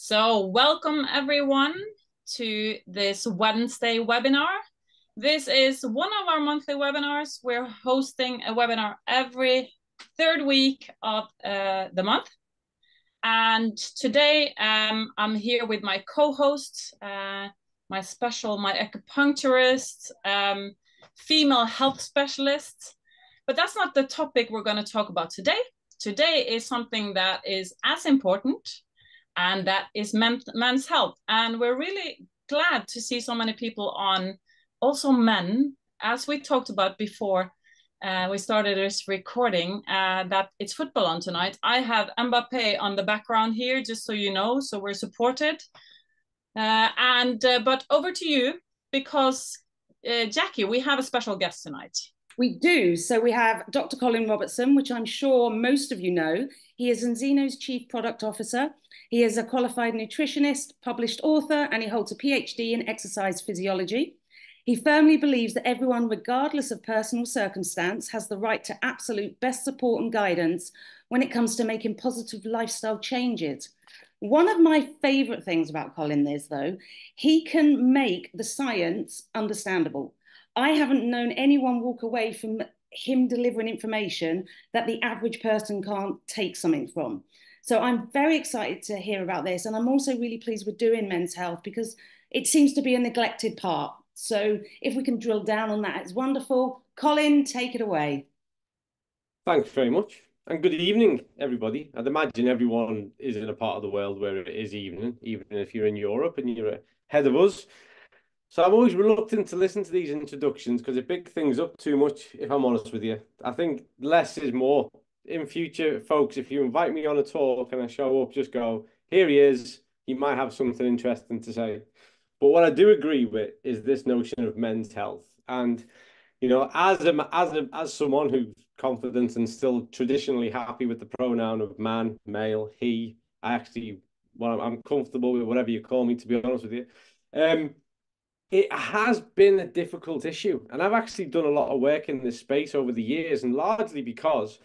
So welcome everyone to this Wednesday webinar. This is one of our monthly webinars. We're hosting a webinar every third week of the month. And today I'm here with my co-host, my acupuncturist, female health specialist. But that's not the topic we're going to talk about today. Today is something that is as important, and that is men's health. And we're really glad to see so many people on, also men, as we talked about before we started this recording, that it's football on tonight. I have Mbappe on the background here, just so you know, so we're supported. But over to you, because Jackie, we have a special guest tonight. We do. So we have Dr. Colin Robertson, which I'm sure most of you know. He is Enzino's Chief Product Officer. He is a qualified nutritionist, published author, and he holds a PhD in exercise physiology. He firmly believes that everyone, regardless of personal circumstance, has the right to absolute best support and guidance when it comes to making positive lifestyle changes. One of my favorite things about Colin is, though, he can make the science understandable. I haven't known anyone walk away from him delivering information that the average person can't take something from. So I'm very excited to hear about this. And I'm also really pleased we're doing men's health because it seems to be a neglected part. So if we can drill down on that, it's wonderful. Colin, take it away. Thanks very much. And good evening, everybody. I'd imagine everyone is in a part of the world where it is evening, even if you're in Europe and you're ahead of us. So I'm always reluctant to listen to these introductions because it big things up too much, if I'm honest with you. I think less is more. In future, folks, if you invite me on a talk and I show up, just go, here he is. He might have something interesting to say. But what I do agree with is this notion of men's health. And, you know, as someone who's confident and still traditionally happy with the pronoun of man, male, he, I'm comfortable with whatever you call me, to be honest with you. It has been a difficult issue, and I've actually done a lot of work in this space over the years, and largely because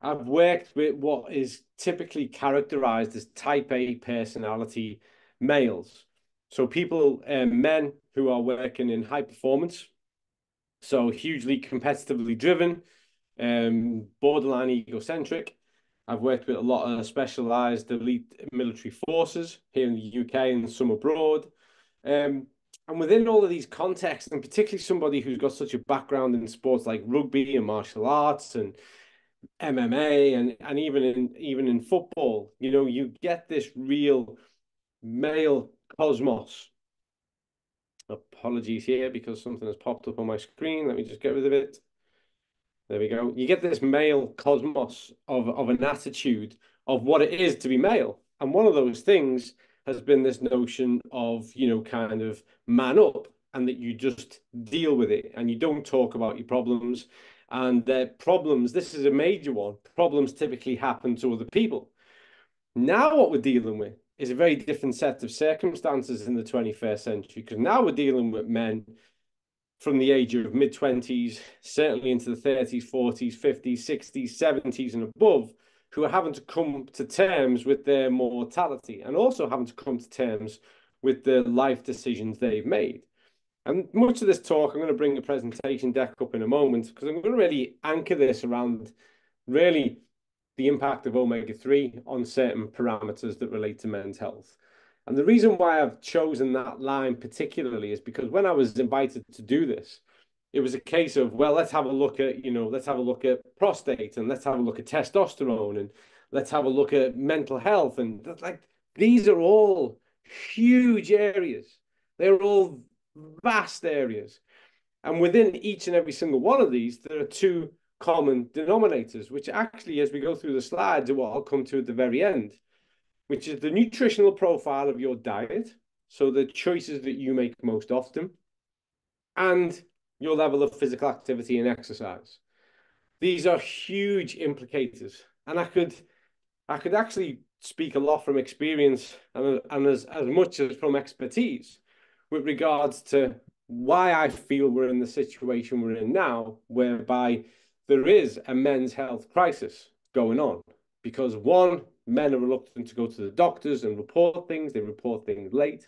I've worked with what is typically characterized as type A personality males. So people, men who are working in high performance, so hugely competitively driven, borderline egocentric. I've worked with a lot of specialized elite military forces here in the UK and some abroad. And within all of these contexts, and particularly somebody who's got such a background in sports like rugby and martial arts and MMA and even in football, you know, you get this real male cosmos. Apologies here because something has popped up on my screen. Let me just get rid of it. There we go. You get this male cosmos of an attitude of what it is to be male. And one of those things has been this notion of, you know, kind of man up, and that you just deal with it and you don't talk about your problems. And problems, this is a major one, problems typically happen to other people. Now what we're dealing with is a very different set of circumstances in the 21st century, because now we're dealing with men from the age of mid-20s, certainly into the 30s, 40s, 50s, 60s, 70s and above, who are having to come to terms with their mortality and also having to come to terms with the life decisions they've made. And much of this talk, I'm going to bring a presentation deck up in a moment, because I'm going to really anchor this around really the impact of omega-3 on certain parameters that relate to men's health. And the reason why I've chosen that line particularly is because when I was invited to do this, it was a case of, well, let's have a look at prostate, and let's have a look at testosterone, and let's have a look at mental health. And like, these are all huge areas. They're all vast areas. And within each and every single one of these, there are two common denominators, which actually, as we go through the slides, are what I'll come to at the very end, which is the nutritional profile of your diet. So the choices that you make most often, and your level of physical activity and exercise. These are huge implicators. And I could actually speak a lot from experience and as much as from expertise with regards to why I feel we're in the situation we're in now, whereby there is a men's health crisis going on. Because one, men are reluctant to go to the doctors and report things. They report things late.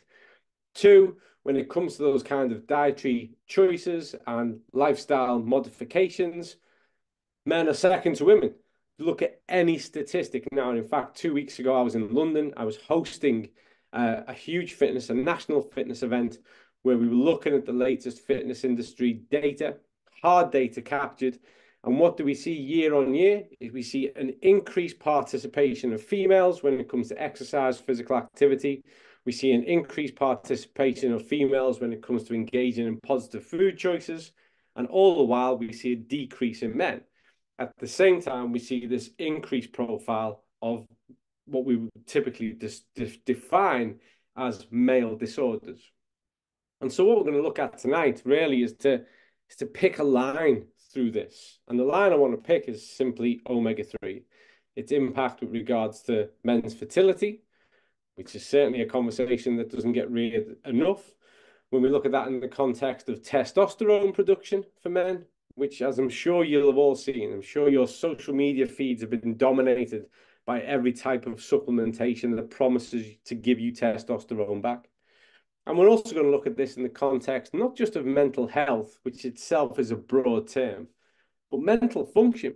Two, when it comes to those kind of dietary choices and lifestyle modifications, men are second to women. Look at any statistic now. And in fact, 2 weeks ago, I was in London. I was hosting a huge a national fitness event where we were looking at the latest fitness industry data, hard data captured. And what do we see year on year? We see an increased participation of females when it comes to exercise, physical activity. We see an increased participation of females when it comes to engaging in positive food choices. And all the while, we see a decrease in men. At the same time, we see this increased profile of what we would typically define as male disorders. And so what we're going to look at tonight really is to pick a line through this. And the line I want to pick is simply omega-3, its impact with regards to men's fertility, which is certainly a conversation that doesn't get read enough. When we look at that in the context of testosterone production for men, which, as I'm sure you'll have all seen, I'm sure your social media feeds have been dominated by every type of supplementation that promises to give you testosterone back. And we're also going to look at this in the context, not just of mental health, which itself is a broad term, but mental function.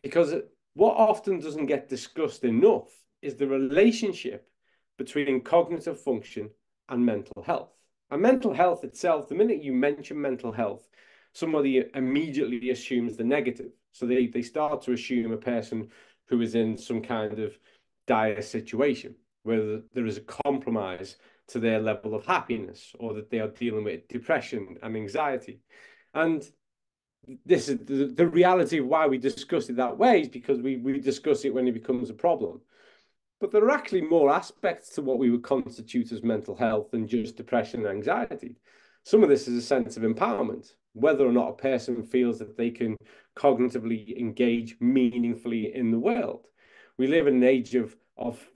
Because what often doesn't get discussed enough is the relationship between cognitive function and mental health. And mental health itself, the minute you mention mental health, somebody immediately assumes the negative. So they start to assume a person who is in some kind of dire situation, where there is a compromise to their level of happiness, or that they are dealing with depression and anxiety. And this is the reality of why we discuss it that way, is because we discuss it when it becomes a problem. But there are actually more aspects to what we would constitute as mental health than just depression and anxiety. Some of this is a sense of empowerment, whether or not a person feels that they can cognitively engage meaningfully in the world. We live in an age of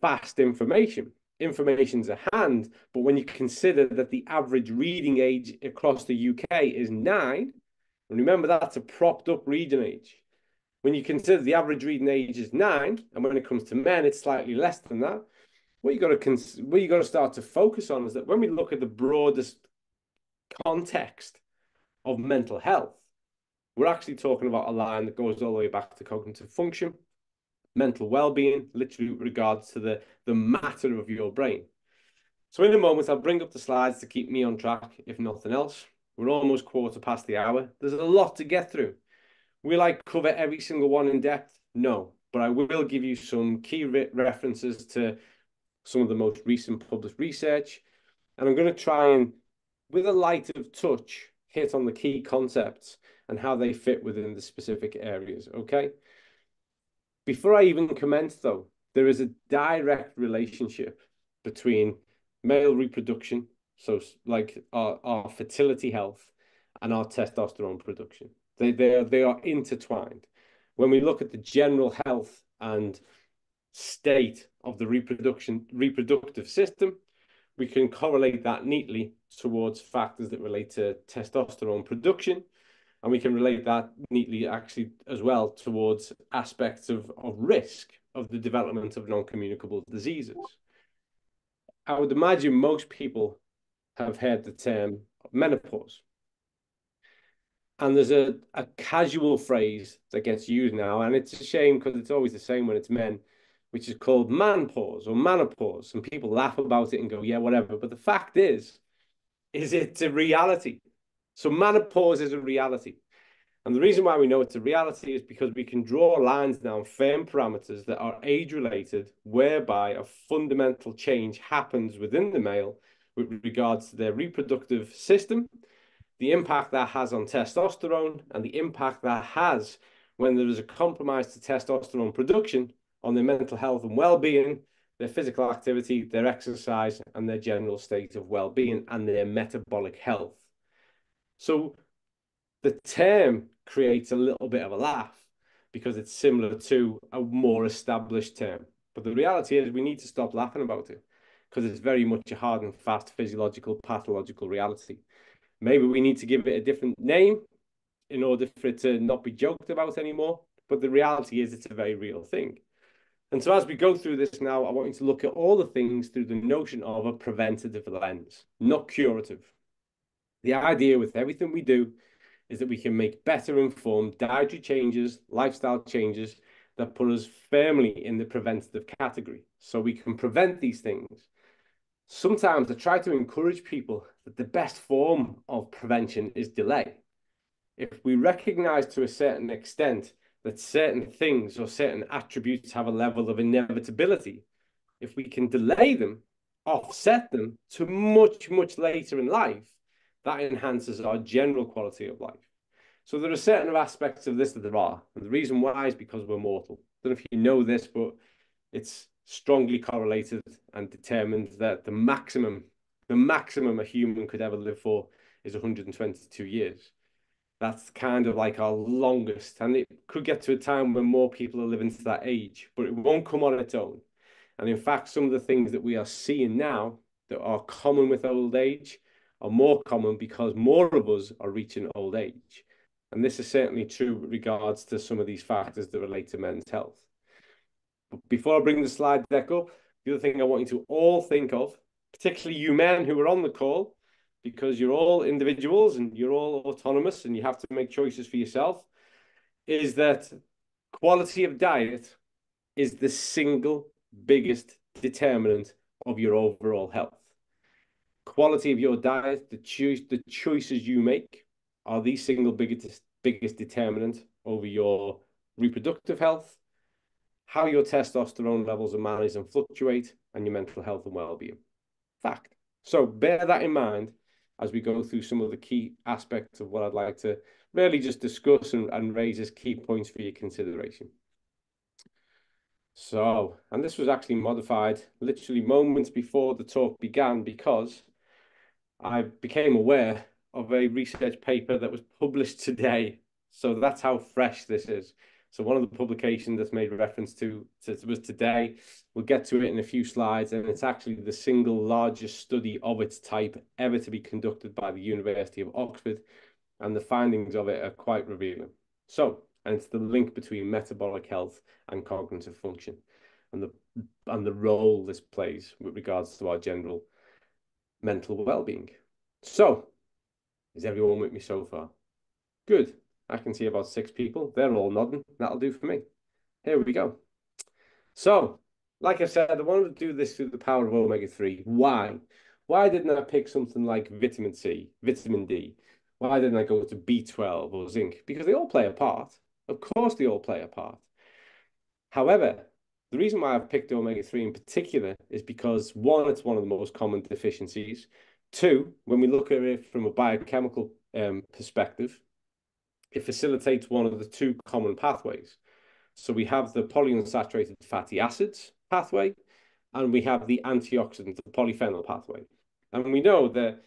fast information. Information's at hand, but when you consider that the average reading age across the UK is 9, and remember that's a propped up reading age. When you consider the average reading age is 9, and when it comes to men, it's slightly less than that, what you got to start to focus on is that when we look at the broadest context of mental health, we're actually talking about a line that goes all the way back to cognitive function, mental well-being, literally with regards to the matter of your brain. So in a moment, I'll bring up the slides to keep me on track, if nothing else. We're almost quarter past the hour. There's a lot to get through. Will I cover every single one in depth? No, but I will give you some key references to some of the most recent published research. And I'm going to try and, with a light of touch, hit on the key concepts and how they fit within the specific areas, okay? Before I even commence, though, there is a direct relationship between male reproduction, so like our fertility health, and our testosterone production. They are intertwined. When we look at the general health and state of the reproductive system, we can correlate that neatly towards factors that relate to testosterone production. And we can relate that neatly actually as well towards aspects of risk of the development of non-communicable diseases. I would imagine most people have heard the term menopause. And there's a casual phrase that gets used now, and it's a shame because it's always the same when it's men, which is called manpause or menopause. And people laugh about it and go, yeah, whatever. But the fact is it's a reality. So menopause is a reality. And the reason why we know it's a reality is because we can draw lines down firm parameters that are age-related, whereby a fundamental change happens within the male with regards to their reproductive system, the impact that has on testosterone, and the impact that has when there is a compromise to testosterone production on their mental health and well-being, their physical activity, their exercise, and their general state of well-being and their metabolic health. So the term creates a little bit of a laugh because it's similar to a more established term. But the reality is we need to stop laughing about it because it's very much a hard and fast physiological, pathological reality. Maybe we need to give it a different name in order for it to not be joked about anymore. But the reality is it's a very real thing. And so as we go through this now, I want you to look at all the things through the notion of a preventative lens, not curative. The idea with everything we do is that we can make better informed dietary changes, lifestyle changes that put us firmly in the preventative category. So we can prevent these things. Sometimes I try to encourage people that the best form of prevention is delay. If we recognize to a certain extent that certain things or certain attributes have a level of inevitability, if we can delay them, offset them to much, much later in life, that enhances our general quality of life. So there are certain aspects of this that there are. And the reason why is because we're mortal. I don't know if you know this, but it's strongly correlated and determined that the maximum a human could ever live for is 122 years. That's kind of like our longest, and it could get to a time when more people are living to that age, but it won't come on its own. And in fact, some of the things that we are seeing now that are common with old age are more common because more of us are reaching old age. And this is certainly true with regards to some of these factors that relate to men's health. But before I bring the slide deck up, the other thing I want you to all think of, particularly you men who are on the call, because you're all individuals and you're all autonomous and you have to make choices for yourself, is that quality of diet is the single biggest determinant of your overall health. Quality of your diet, the choices you make are the single biggest determinant over your reproductive health, how your testosterone levels are managed and fluctuate, and your mental health and well-being. Fact. So bear that in mind as we go through some of the key aspects of what I'd like to really just discuss and raise as key points for your consideration. So, and this was actually modified literally moments before the talk began because I became aware of a research paper that was published today. So that's how fresh this is. So one of the publications that's made reference to was today. We'll get to it in a few slides, and it's actually the single largest study of its type ever to be conducted by the University of Oxford, and the findings of it are quite revealing. So, and it's the link between metabolic health and cognitive function, and the role this plays with regards to our general mental well-being. So, is everyone with me so far? Good. I can see about 6 people. They're all nodding. That'll do for me. Here we go. So, like I said, I wanted to do this through the power of omega-3. Why? Why didn't I pick something like vitamin C, vitamin D? Why didn't I go to B12 or zinc? Because they all play a part. Of course they all play a part. However, the reason why I've picked omega-3 in particular is because, one, it's one of the most common deficiencies. 2, when we look at it from a biochemical perspective, it facilitates one of the 2 common pathways. So we have the polyunsaturated fatty acids pathway, and we have the antioxidant, the polyphenol pathway. And we know that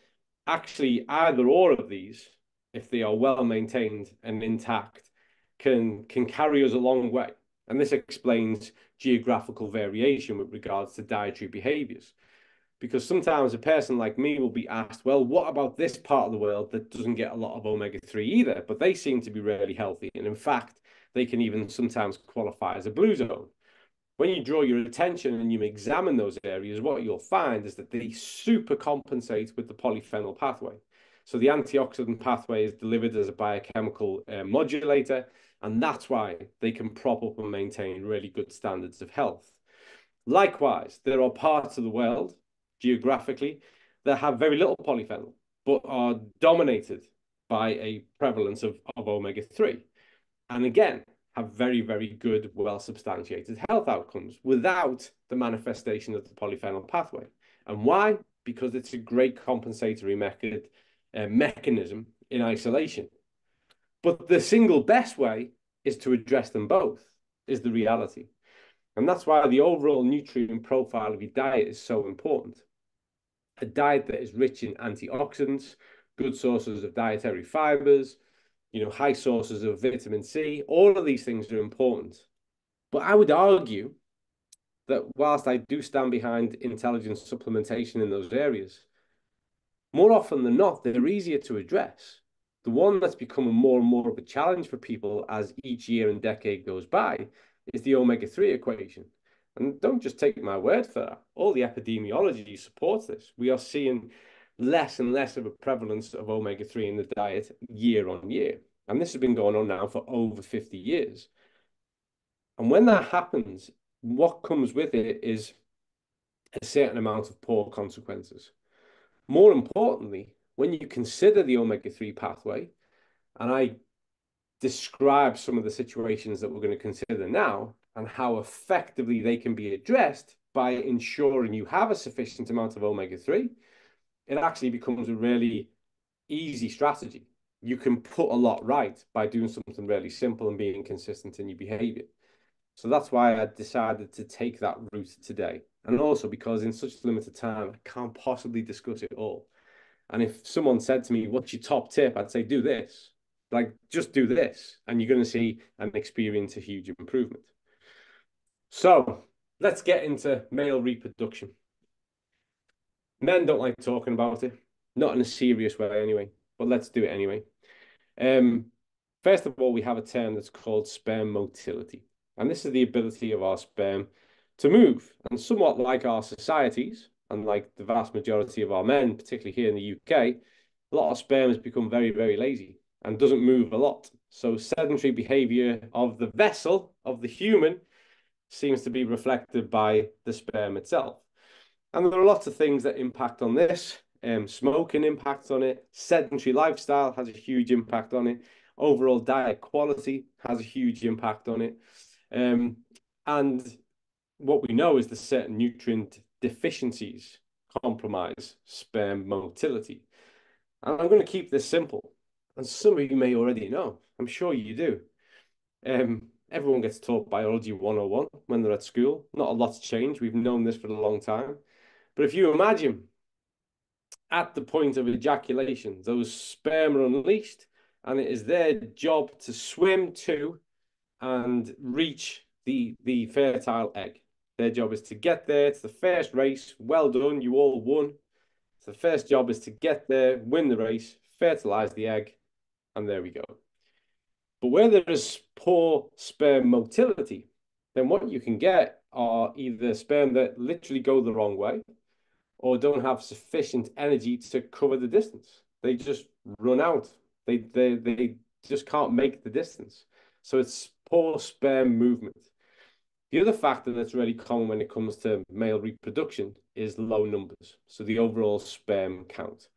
actually either or of these, if they are well maintained and intact, can carry us a long way. And this explains geographical variation with regards to dietary behaviors. Because sometimes a person like me will be asked, well, what about this part of the world that doesn't get a lot of omega-3 either, but they seem to be really healthy. And in fact, they can even sometimes qualify as a blue zone. When you draw your attention and you examine those areas, what you'll find is that they super compensate with the polyphenol pathway. So the antioxidant pathway is delivered as a biochemical modulator, and that's why they can prop up and maintain really good standards of health. Likewise, there are parts of the world geographically that have very little polyphenol, but are dominated by a prevalence of omega-3. And again, have very, very good, well-substantiated health outcomes without the manifestation of the polyphenol pathway. And why? Because it's a great compensatory mechanism in isolation. But the single best way is to address them both, is the reality. And that's why the overall nutrient profile of your diet is so important. A diet that is rich in antioxidants, good sources of dietary fibers, high sources of vitamin C, all of these things are important. But I would argue that whilst I do stand behind intelligent supplementation in those areas, more often than not, they're easier to address. The one that's becoming more and more of a challenge for people as each year and decade goes by is the omega-3 equation. And don't just take my word for that. All the epidemiology supports this. We are seeing less and less of a prevalence of omega-3 in the diet year on year. And this has been going on now for over 50 years. And when that happens, what comes with it is a certain amount of poor consequences. More importantly, when you consider the omega-3 pathway, and I describe some of the situations that we're going to consider now and how effectively they can be addressed by ensuring you have a sufficient amount of omega-3, it actually becomes a really easy strategy. You can put a lot right by doing something really simple and being consistent in your behavior. So that's why I decided to take that route today. And also because in such limited time, I can't possibly discuss it all. And if someone said to me, what's your top tip? I'd say, do this. Like, just do this. And you're going to see and experience a huge improvement. So let's get into male reproduction. Men don't like talking about it, not in a serious way anyway, but let's do it anyway. First of all, we have a term that's called sperm motility. And this is the ability of our sperm to move. And somewhat like our societies, and like the vast majority of our men, particularly here in the UK, a lot of sperm has become very, very lazy and doesn't move a lot. So sedentary behavior of the vessel, of the human, seems to be reflected by the sperm itself. And there are lots of things that impact on this. Smoking impacts on it. Sedentary lifestyle has a huge impact on it. Overall diet quality has a huge impact on it. And what we know is that certain nutrient deficiencies compromise sperm motility. And I'm going to keep this simple. And some of you may already know. I'm sure you do. Everyone gets taught biology 101 when they're at school. Not a lot's changed. We've known this for a long time. But if you imagine at the point of ejaculation, those sperm are unleashed, and it is their job to swim to and reach the fertile egg. Their job is to get there. It's the first race. Well done. You all won. So the first job is to get there, win the race, fertilize the egg, and there we go. But where there is poor sperm motility, then what you can get are either sperm that literally go the wrong way or don't have sufficient energy to cover the distance. They just run out. They just can't make the distance. So it's poor sperm movement. The other factor that's really common when it comes to male reproduction is low numbers. So the overall sperm count.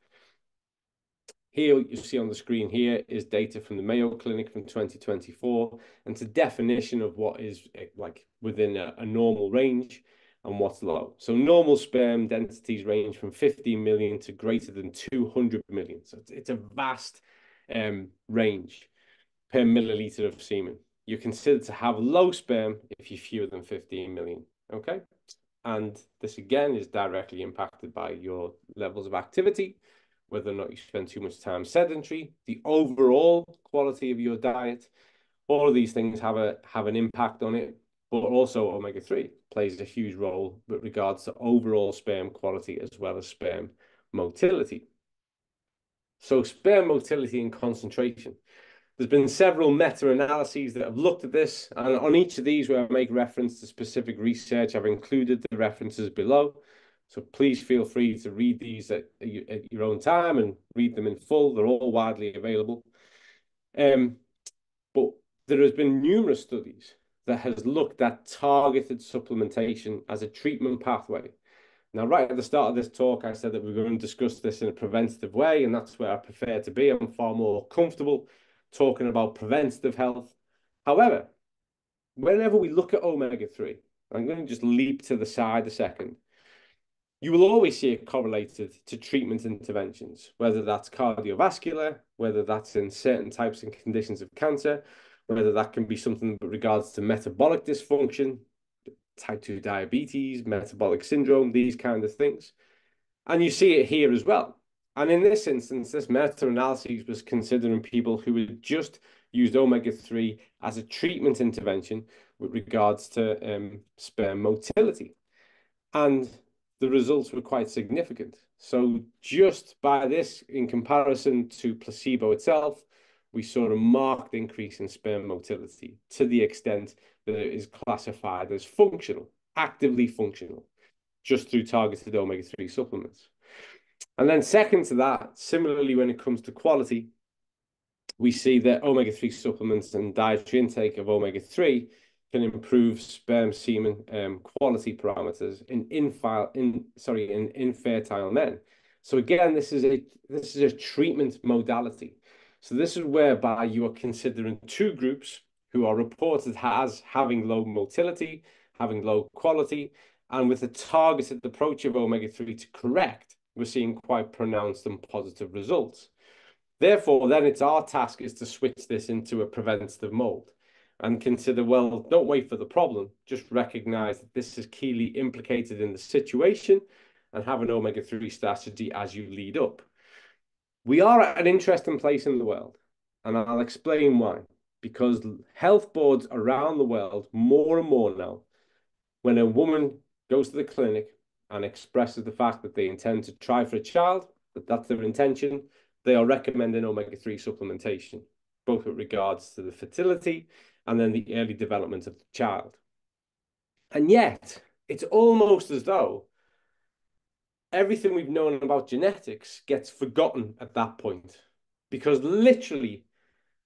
Here you see on the screen here is data from the Mayo Clinic from 2024, and it's a definition of what is like within a normal range and what's low. So normal sperm densities range from 15 million to greater than 200 million. So it's a vast range per milliliter of semen. You're considered to have low sperm if you're fewer than 15 million, okay? And this again is directly impacted by your levels of activity, whether or not you spend too much time sedentary, the overall quality of your diet. All of these things have an impact on it, but also omega-3 plays a huge role with regards to overall sperm quality as well as sperm motility. So sperm motility and concentration. There's been several meta-analyses that have looked at this, and on each of these where I make reference to specific research, I've included the references below. So please feel free to read these at your own time and read them in full. They're all widely available. But there has been numerous studies that has looked at targeted supplementation as a treatment pathway. Now, right at the start of this talk, I said that we were going to discuss this in a preventative way, and that's where I prefer to be. I'm far more comfortable talking about preventative health. However, whenever we look at omega-3, I'm going to just leap to the side a second. You will always see it correlated to treatment interventions, whether that's cardiovascular, whether that's in certain types and conditions of cancer, whether that can be something with regards to metabolic dysfunction, type 2 diabetes, metabolic syndrome, these kind of things. And you see it here as well. And in this instance, this meta-analysis was considering people who had just used omega-3 as a treatment intervention with regards to sperm motility. And the results were quite significant. So just by this, in comparison to placebo itself, we saw a marked increase in sperm motility to the extent that it is classified as functional. actively functional, just through targeted omega-3 supplements. And then second to that, similarly, when it comes to quality, we see that omega-3 supplements and dietary intake of omega-3 can improve sperm semen quality parameters in infertile men. So again, this is a treatment modality. So this is whereby you are considering two groups who are reported as having low motility, having low quality, and with a targeted approach of omega-3 to correct, we're seeing quite pronounced and positive results. Therefore, then it's our task is to switch this into a preventative mode and consider, well, don't wait for the problem, just recognize that this is keenly implicated in the situation and have an omega-3 strategy as you lead up. We are at an interesting place in the world, and I'll explain why. Because health boards around the world, more and more now, when a woman goes to the clinic and expresses the fact that they intend to try for a child, that's their intention, they are recommending omega-3 supplementation, both with regards to the fertility and then the early development of the child. And yet, it's almost as though everything we've known about genetics gets forgotten at that point. Because literally,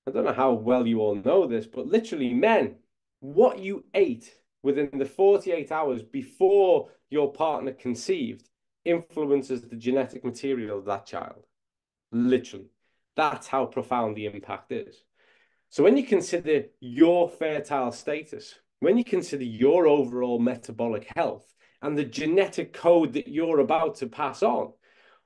I don't know how well you all know this, but literally, men, what you ate within the 48 hours before your partner conceived influences the genetic material of that child. Literally. That's how profound the impact is. So when you consider your fertile status, when you consider your overall metabolic health and the genetic code that you're about to pass on,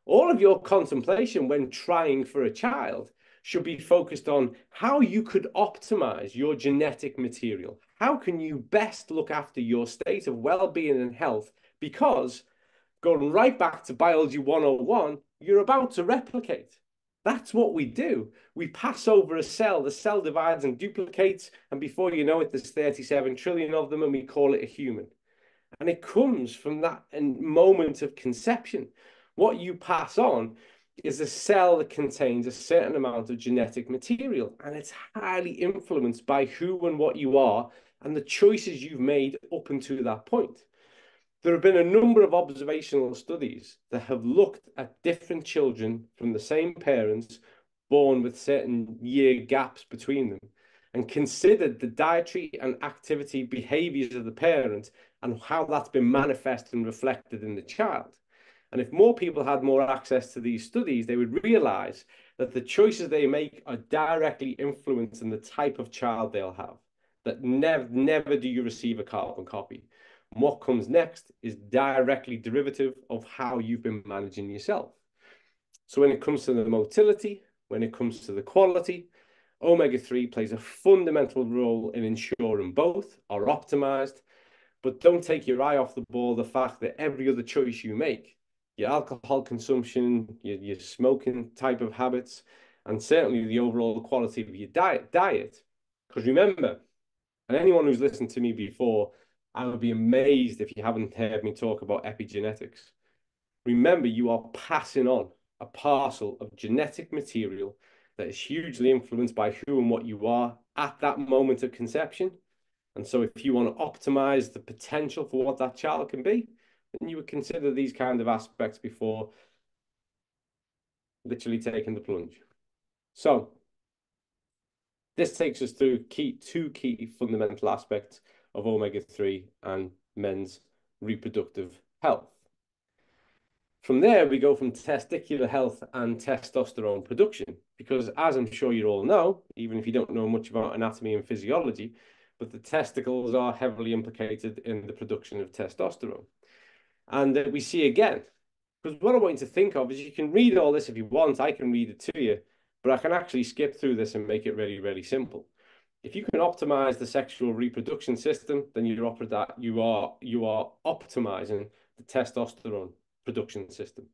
all of your contemplation when trying for a child should be focused on how you could optimize your genetic material. How can you best look after your state of well-being and health? Because going right back to biology 101, you're about to replicate. That's what we do. We pass over a cell, the cell divides and duplicates, and before you know it, there's 37 trillion of them, and we call it a human. And it comes from that moment of conception. What you pass on is a cell that contains a certain amount of genetic material, and it's highly influenced by who and what you are and the choices you've made up until that point. There have been a number of observational studies that have looked at different children from the same parents born with certain year gaps between them and considered the dietary and activity behaviors of the parent and how that's been manifested and reflected in the child. And if more people had more access to these studies, they would realize that the choices they make are directly influencing the type of child they'll have. That never do you receive a carbon copy. And what comes next is directly derivative of how you've been managing yourself. So when it comes to the motility, when it comes to the quality, omega-3 plays a fundamental role in ensuring both are optimized. But don't take your eye off the ball, the fact that every other choice you make, your alcohol consumption, your smoking type of habits, and certainly the overall quality of your diet. Because remember, and anyone who's listened to me before, I would be amazed if you haven't heard me talk about epigenetics. Remember, you are passing on a parcel of genetic material that is hugely influenced by who and what you are at that moment of conception. And so if you want to optimize the potential for what that child can be, then you would consider these kind of aspects before literally taking the plunge. So this takes us through two key fundamental aspects of omega-3 and men's reproductive health. From there, we go from testicular health and testosterone production, because as I'm sure you all know, even if you don't know much about anatomy and physiology, but the testicles are heavily implicated in the production of testosterone. And we see again, because what I want you to think of is you can read all this if you want, I can read it to you, but I can actually skip through this and make it really, really simple. If you can optimize the sexual reproduction system, then you are optimizing the testosterone production system.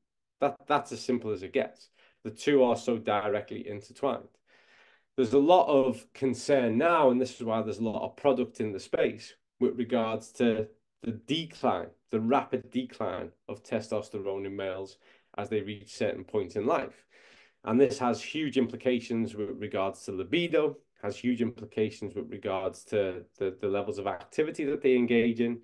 That's as simple as it gets. The two are so directly intertwined. There's a lot of concern now, and this is why there's a lot of product in the space with regards to the decline, the rapid decline of testosterone in males as they reach certain points in life. And this has huge implications with regards to libido, has huge implications with regards to the levels of activity that they engage in,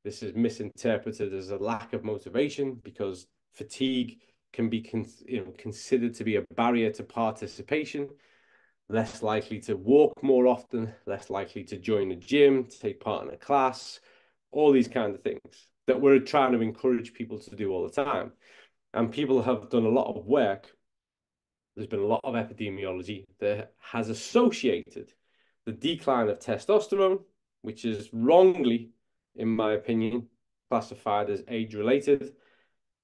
This is misinterpreted as a lack of motivation because fatigue can be considered to be a barrier to participation, less likely to walk more often, less likely to join a gym, to take part in a class, all these kind of things that we're trying to encourage people to do all the time. And people have done a lot of work. There's been a lot of epidemiology that has associated the decline of testosterone, which is wrongly, in my opinion, classified as age-related,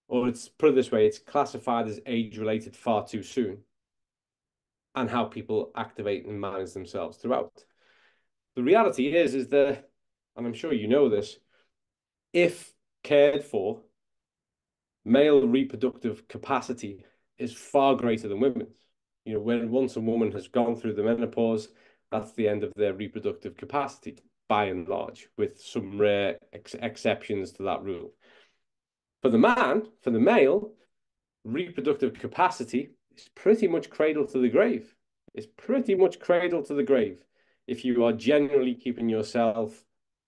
or it's put it this way, it's classified as age-related far too soon, and how people activate and manage themselves throughout. The reality is that, and I'm sure you know this, if cared for, male reproductive capacity is far greater than women's. You know, when once a woman has gone through the menopause, that's the end of their reproductive capacity, by and large, with some rare exceptions to that rule. For the man, for the male, reproductive capacity is pretty much cradle to the grave. It's pretty much cradle to the grave if you are generally keeping yourself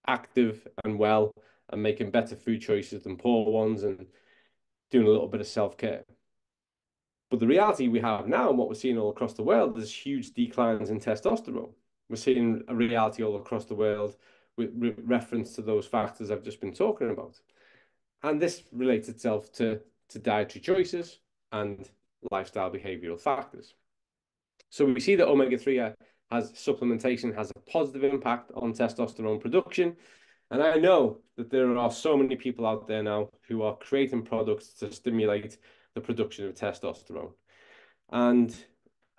active and well and making better food choices than poor ones and doing a little bit of self-care. But the reality we have now and what we're seeing all across the world is huge declines in testosterone. We're seeing a reality all across the world with reference to those factors I've just been talking about. And this relates itself to dietary choices and lifestyle behavioral factors. So we see that omega-3 supplementation has a positive impact on testosterone production. And I know that there are so many people out there now who are creating products to stimulate the production of testosterone. And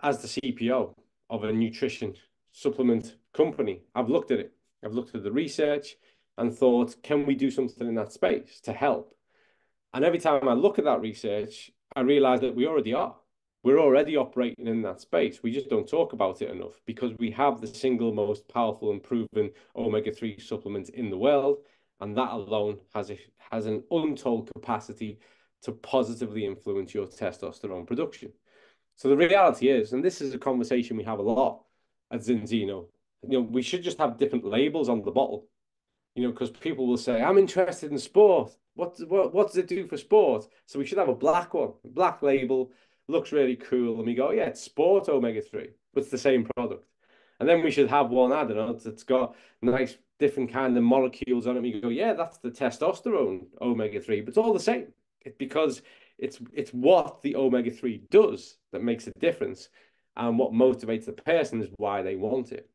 as the CPO of a nutrition supplement company, I've looked at it. I've looked at the research and thought, can we do something in that space to help? And every time I look at that research, I realize that we already are. We're already operating in that space. We just don't talk about it enough because we have the single most powerful and proven omega-3 supplement in the world. And that alone has an untold capacity to positively influence your testosterone production. So the reality is, and this is a conversation we have a lot at Zinzino, we should just have different labels on the bottle, because people will say, I'm interested in sport. What does it do for sport? So we should have a black one, a black label, looks really cool. And we go, yeah, it's sport omega-3, but it's the same product. And then we should have one, I don't know, that's got nice different kind of molecules on it. We go, yeah, that's the testosterone omega-3, but it's all the same. Because it's what the omega-3 does that makes a difference. And what motivates the person is why they want it.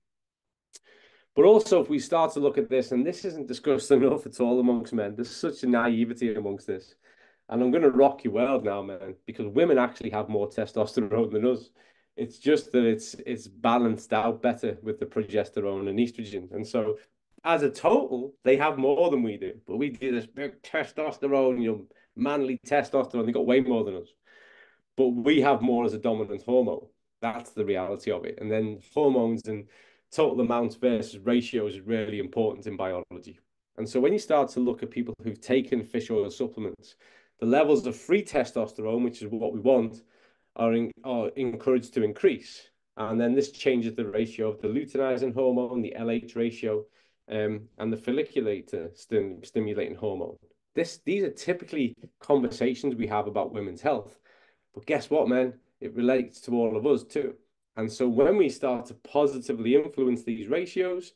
But also, if we start to look at this, and this isn't discussed enough at all amongst men, there's such a naivety amongst this. And I'm going to rock your world now, man, because women actually have more testosterone than us. It's just that it's balanced out better with the progesterone and estrogen. And so as a total, they have more than we do. But we do this big testosterone, manly testosterone. They got way more than us. But we have more as a dominant hormone. That's the reality of it. And then hormones and total amounts versus ratios is really important in biology. And so when you start to look at people who've taken fish oil supplements, the levels of free testosterone, which is what we want, are encouraged to increase. And then this changes the ratio of the luteinizing hormone, the LH ratio, and the folliculator stimulating hormone. These are typically conversations we have about women's health. But guess what, man? It relates to all of us too. And so when we start to positively influence these ratios,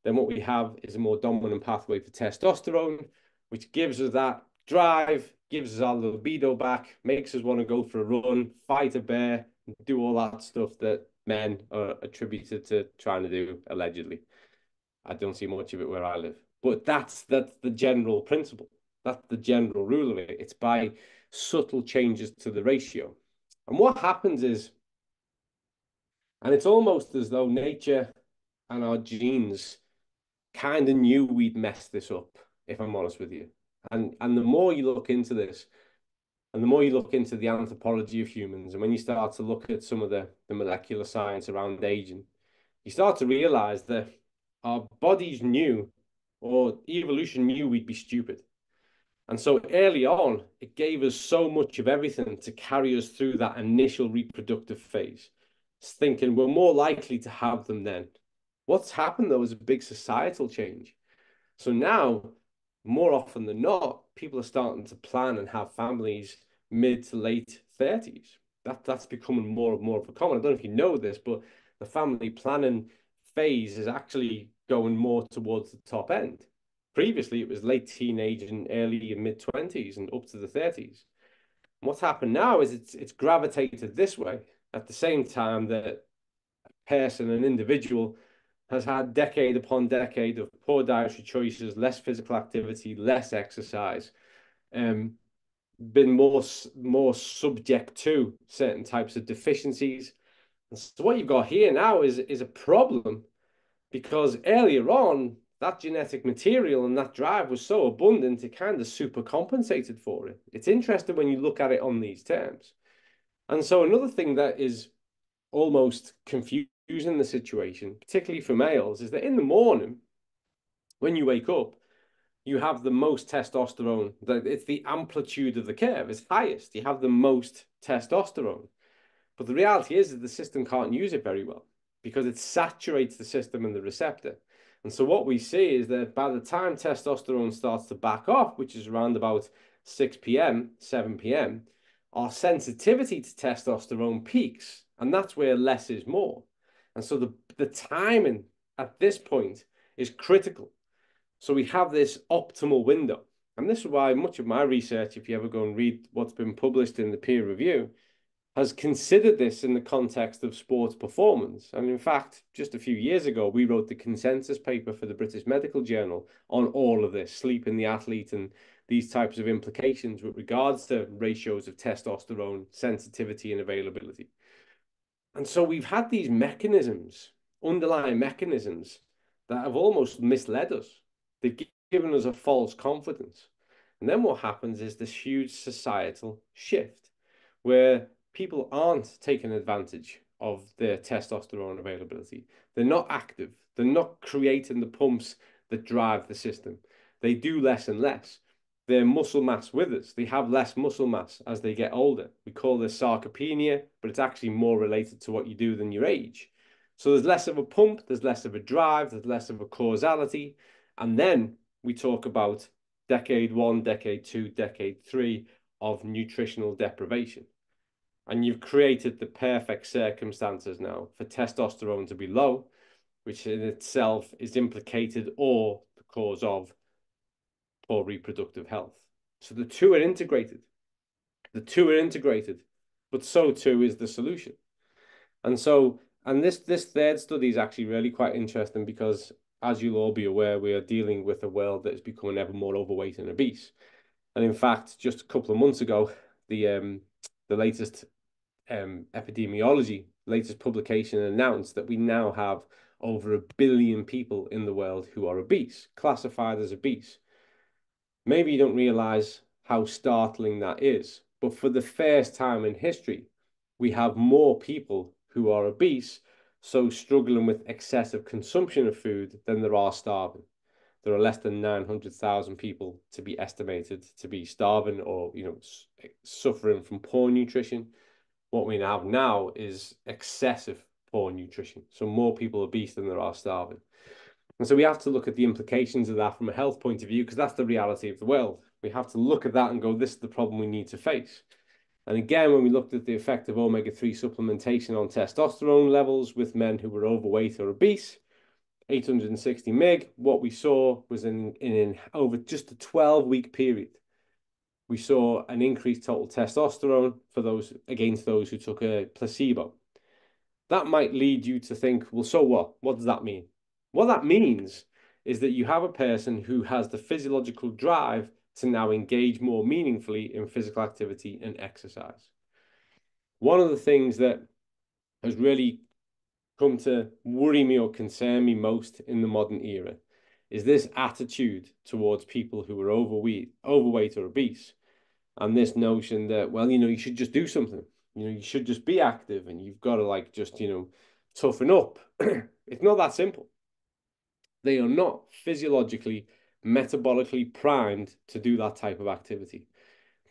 then what we have is a more dominant pathway for testosterone, which gives us that drive, gives us our libido back, makes us want to go for a run, fight a bear, do all that stuff that men are attributed to trying to do, allegedly. I don't see much of it where I live. But that's the general principle. That's the general rule of it. It's by subtle changes to the ratio. And what happens is, and it's almost as though nature and our genes kind of knew we'd mess this up, if I'm honest with you. And the more you look into this, and the more you look into the anthropology of humans, and when you start to look at some of the molecular science around aging, you start to realize that our bodies knew, or evolution knew, we'd be stupid. And so early on, it gave us so much of everything to carry us through that initial reproductive phase, thinking we're more likely to have them then. What's happened, though, is a big societal change. So now more often than not, people are starting to plan and have families mid to late 30s. That's becoming more and more of a common. I don't know if you know this, but the family planning phase is actually going more towards the top end. Previously, it was late teenage and early and mid 20s and up to the 30s. And what's happened now is it's gravitated this way at the same time that a person, an individual, has had decade upon decade of poor dietary choices, less physical activity, less exercise, been more subject to certain types of deficiencies. And so what you've got here now is a problem, because earlier on, that genetic material and that drive was so abundant, it kind of super compensated for it. It's interesting when you look at it on these terms. And so another thing that is almost confusing the situation, particularly for males, is that in the morning, when you wake up, you have the most testosterone. It's the amplitude of the curve is highest. You have the most testosterone. But the reality is that the system can't use it very well because it saturates the system and the receptor. And so what we see is that by the time testosterone starts to back off, which is around about 6 p.m., 7 p.m., our sensitivity to testosterone peaks. And that's where less is more. And so the timing at this point is critical. So we have this optimal window. And this is why much of my research, if you ever go and read what's been published in the peer review, has considered this in the context of sports performance. And in fact, just a few years ago, we wrote the consensus paper for the British Medical Journal on all of this, sleep in the athlete and these types of implications with regards to ratios of testosterone, sensitivity and availability. And so we've had these mechanisms, underlying mechanisms, that have almost misled us. They've given us a false confidence. And then what happens is this huge societal shift where people aren't taking advantage of their testosterone availability. They're not active. They're not creating the pumps that drive the system. They do less and less. Their muscle mass withers. They have less muscle mass as they get older. We call this sarcopenia, but it's actually more related to what you do than your age. So there's less of a pump, there's less of a drive, there's less of a causality. And then we talk about decade 1, decade 2, decade 3 of nutritional deprivation. And you've created the perfect circumstances now for testosterone to be low, which in itself is implicated or the cause of poor reproductive health. So the two are integrated. The two are integrated, but so too is the solution. And so, and this third study is actually really quite interesting because, as you'll all be aware, we are dealing with a world that is becoming ever more overweight and obese. And in fact, just a couple of months ago, the latest epidemiology, latest publication announced that we now have over 1 billion people in the world who are obese, classified as obese. Maybe you don't realize how startling that is, but for the first time in history, we have more people who are obese, so struggling with excessive consumption of food, than there are starving. There are less than 900,000 people to be estimated to be starving or, suffering from poor nutrition. What we have now is excessive poor nutrition. So more people obese than there are starving. And so we have to look at the implications of that from a health point of view, because that's the reality of the world. We have to look at that and go, this is the problem we need to face. And again, when we looked at the effect of omega-3 supplementation on testosterone levels with men who were overweight or obese, 860 mg, what we saw was in over just a 12-week period, we saw an increased total testosterone for those against those who took a placebo. That might lead you to think, well, so what? What does that mean? What that means is that you have a person who has the physiological drive to now engage more meaningfully in physical activity and exercise. One of the things that has really come to worry me or concern me most in the modern era is this attitude towards people who are overweight or obese, and this notion that, well, you should just do something. You should just be active and you've got to just, toughen up. It's not that simple. They are not physiologically, metabolically primed to do that type of activity.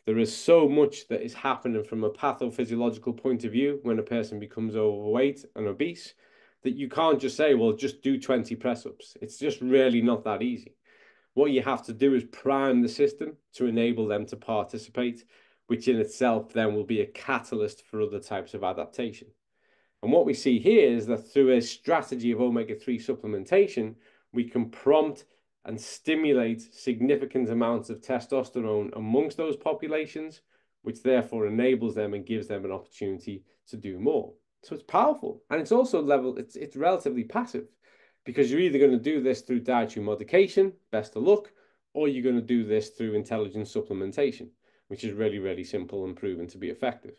There is so much that is happening from a pathophysiological point of view when a person becomes overweight and obese that you can't just say, well, just do 20 press-ups. It's just really not that easy. What you have to do is prime the system to enable them to participate, which in itself then will be a catalyst for other types of adaptation. And what we see here is that through a strategy of omega-3 supplementation, we can prompt and stimulate significant amounts of testosterone amongst those populations, which therefore enables them and gives them an opportunity to do more. So it's powerful. And it's also it's relatively passive, because you're either going to do this through dietary modification, best of luck, or you're going to do this through intelligent supplementation, which is really, really simple and proven to be effective.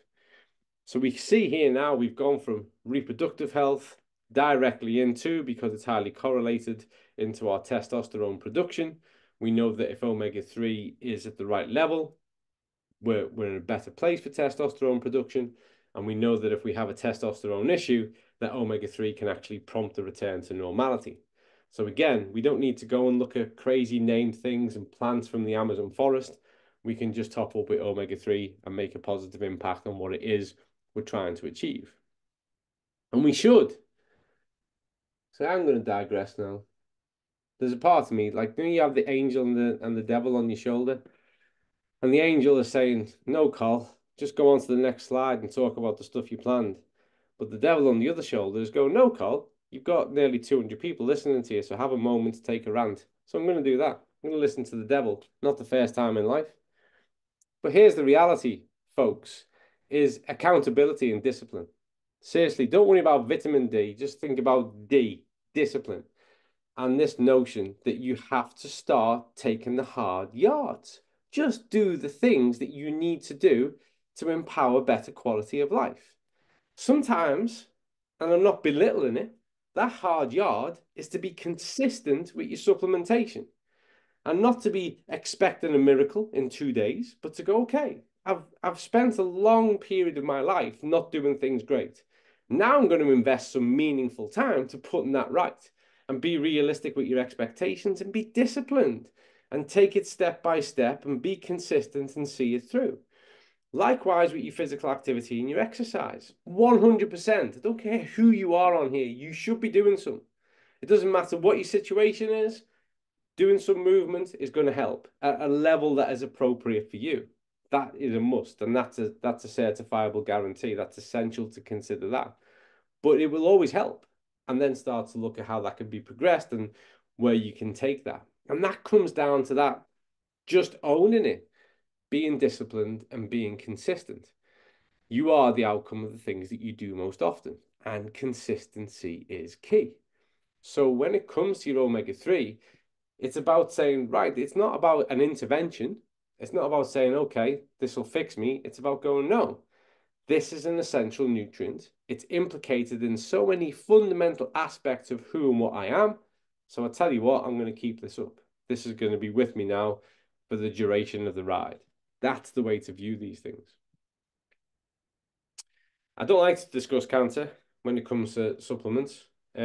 So we see here now we've gone from reproductive health directly into, because it's highly correlated, into our testosterone production. We know that if omega-3 is at the right level, we're in a better place for testosterone production. And we know that if we have a testosterone issue, that omega-3 can actually prompt a return to normality. So again, we don't need to go and look at crazy named things and plants from the Amazon forest. We can just top up with omega-3 and make a positive impact on what it is we're trying to achieve. And we should. So I'm going to digress now. There's a part of me, like, you have the angel and the devil on your shoulder, and the angel is saying, no, Col, just go on to the next slide and talk about the stuff you planned. But the devil on the other shoulder is going, no, Col, you've got nearly 200 people listening to you, so have a moment to take a rant. So I'm going to do that. I'm going to listen to the devil, not the first time in life. But here's the reality, folks, is accountability and discipline. Seriously, don't worry about vitamin D. Just think about D, discipline. And this notion that you have to start taking the hard yards. Just do the things that you need to do to empower better quality of life. Sometimes, and I'm not belittling it, that hard yard is to be consistent with your supplementation. And not to be expecting a miracle in 2 days, but to go, okay, I've spent a long period of my life not doing things great. Now I'm going to invest some meaningful time to putting that right, and be realistic with your expectations and be disciplined and take it step by step and be consistent and see it through. Likewise with your physical activity and your exercise, 100%. I don't care who you are on here, you should be doing some. It doesn't matter what your situation is, doing some movement is going to help at a level that is appropriate for you. That is a must, and that's a certifiable guarantee. That's essential to consider that. But it will always help, and then start to look at how that can be progressed and where you can take that. And that comes down to that, just owning it, being disciplined and being consistent. You are the outcome of the things that you do most often, and consistency is key. So when it comes to your omega-3, it's about saying, right, it's not about an intervention. It's not about saying, okay, this will fix me. It's about going, no, this is an essential nutrient. It's implicated in so many fundamental aspects of who and what I am. So I tell you what, I'm going to keep this up. This is going to be with me now for the duration of the ride. That's the way to view these things. I don't like to discuss cancer when it comes to supplements, but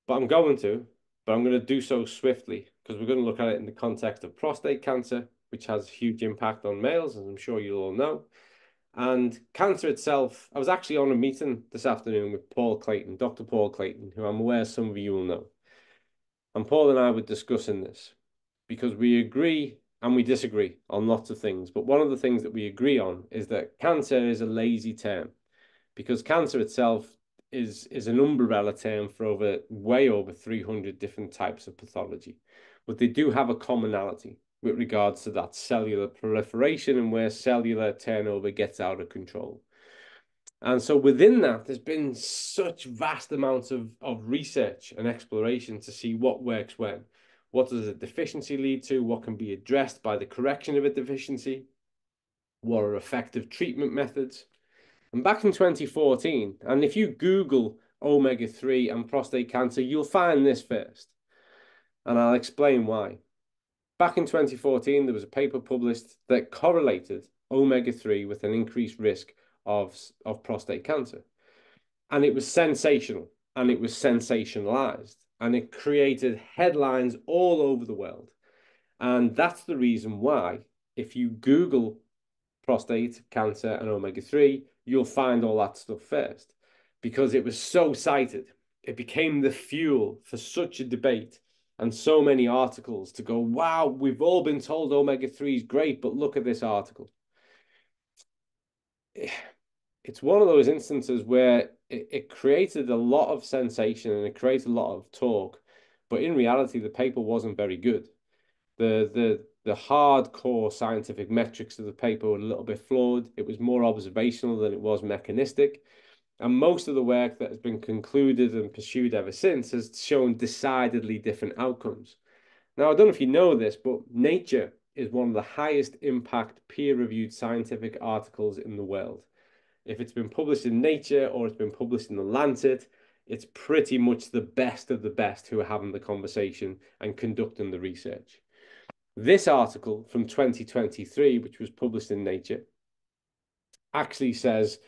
I'm going to. But I'm going to do so swiftly, because we're going to look at it in the context of prostate cancer, which has a huge impact on males, as I'm sure you'll all know. And cancer itself, I was actually on a meeting this afternoon with Paul Clayton, Dr. Paul Clayton, who I'm aware some of you will know. And Paul and I were discussing this because we agree and we disagree on lots of things. But one of the things that we agree on is that cancer is a lazy term, because cancer itself is an umbrella term for way over 300 different types of pathology. But they do have a commonality with regards to that cellular proliferation and where cellular turnover gets out of control. And so within that, there's been such vast amounts of research and exploration to see what works when. What does a deficiency lead to? What can be addressed by the correction of a deficiency? What are effective treatment methods? And back in 2014, and if you Google omega-3 and prostate cancer, you'll find this first. And I'll explain why. Back in 2014, there was a paper published that correlated omega-3 with an increased risk of prostate cancer. And it was sensational, and it was sensationalized, and it created headlines all over the world. And that's the reason why, if you Google prostate cancer and omega-3, you'll find all that stuff first, because it was so cited. It became the fuel for such a debate and so many articles to go, wow, we've all been told omega-3 is great, but look at this article. It's one of those instances where it created a lot of sensation and it created a lot of talk, but in reality, the paper wasn't very good. The hardcore scientific metrics of the paper were a little bit flawed. It was more observational than it was mechanistic. And most of the work that has been concluded and pursued ever since has shown decidedly different outcomes. Now, I don't know if you know this, but Nature is one of the highest impact peer-reviewed scientific articles in the world. If it's been published in Nature or it's been published in the Lancet, it's pretty much the best of the best who are having the conversation and conducting the research. This article from 2023, which was published in Nature, actually says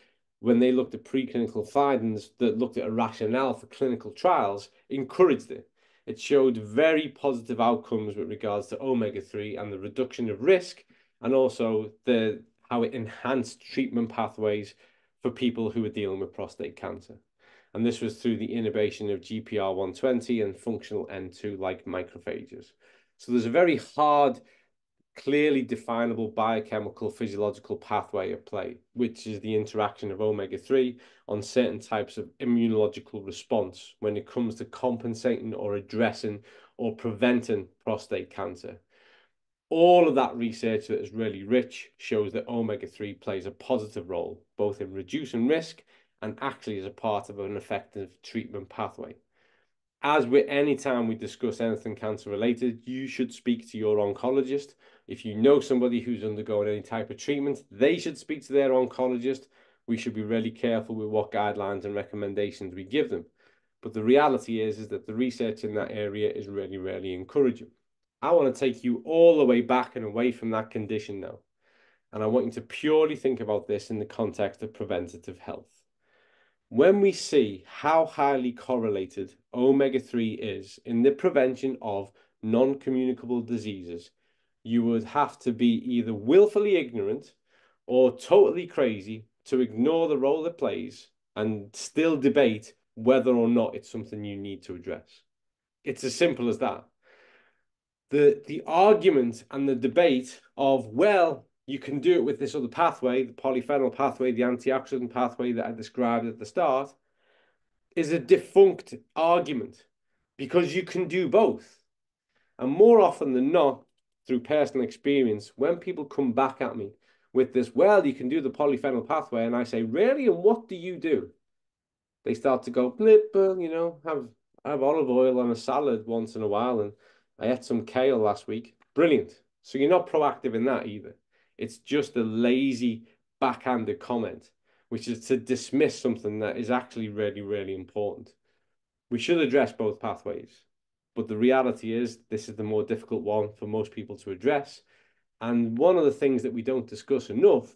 when they looked at preclinical findings that looked at a rationale for clinical trials, encouraged it. It showed very positive outcomes with regards to omega-3 and the reduction of risk, and also how it enhanced treatment pathways for people who are dealing with prostate cancer. And this was through the inhibition of GPR120 and functional N2-like macrophages. So there's a very hard, clearly definable biochemical physiological pathway at play, which is the interaction of omega-3 on certain types of immunological response when it comes to compensating or addressing or preventing prostate cancer. All of that research that is really rich shows that omega-3 plays a positive role, both in reducing risk and actually as a part of an effective treatment pathway. As with any time we discuss anything cancer related, you should speak to your oncologist. If you know somebody who's undergoing any type of treatment, they should speak to their oncologist. We should be really careful with what guidelines and recommendations we give them. But the reality is that the research in that area is really, really encouraging. I want to take you all the way back and away from that condition now. And I want you to purely think about this in the context of preventative health. When we see how highly correlated omega-3 is in the prevention of non-communicable diseases, you would have to be either willfully ignorant or totally crazy to ignore the role it plays and still debate whether or not it's something you need to address. It's as simple as that. The argument and the debate of, well, you can do it with this other pathway, the polyphenol pathway, the antioxidant pathway that I described at the start, is a defunct argument because you can do both. And more often than not, through personal experience, when people come back at me with this, well, you can do the polyphenol pathway, and I say, really? And what do you do? They start to go, blip, you know, have olive oil on a salad once in a while, and I ate some kale last week. Brilliant. So you're not proactive in that either. It's just a lazy, backhanded comment, which is to dismiss something that is actually really, really important. We should address both pathways, but the reality is this is the more difficult one for most people to address. And one of the things that we don't discuss enough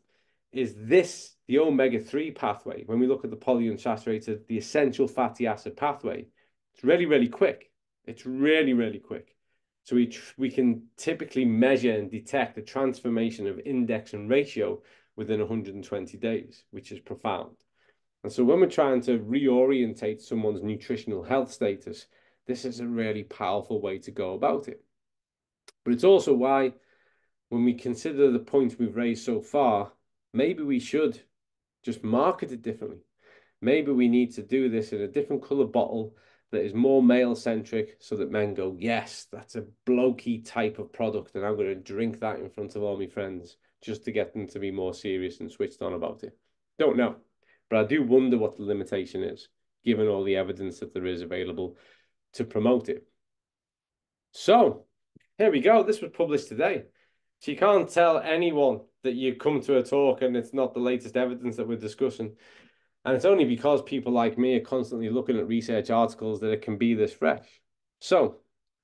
is the omega-3 pathway. When we look at the polyunsaturated, the essential fatty acid pathway, it's really, really quick. It's really, really quick. So we can typically measure and detect the transformation of index and ratio within 120 days, which is profound. And so when we're trying to reorientate someone's nutritional health status, this is a really powerful way to go about it. But it's also why, when we consider the points we've raised so far, maybe we should just market it differently. Maybe we need to do this in a different color bottle that is more male-centric so that men go, yes, that's a blokey type of product, and I'm going to drink that in front of all my friends just to get them to be more serious and switched on about it. Don't know. But I do wonder what the limitation is, given all the evidence that there is available to promote it. So, here we go. This was published today. So you can't tell anyone that you come to a talk and it's not the latest evidence that we're discussing. And it's only because people like me are constantly looking at research articles that it can be this fresh. So,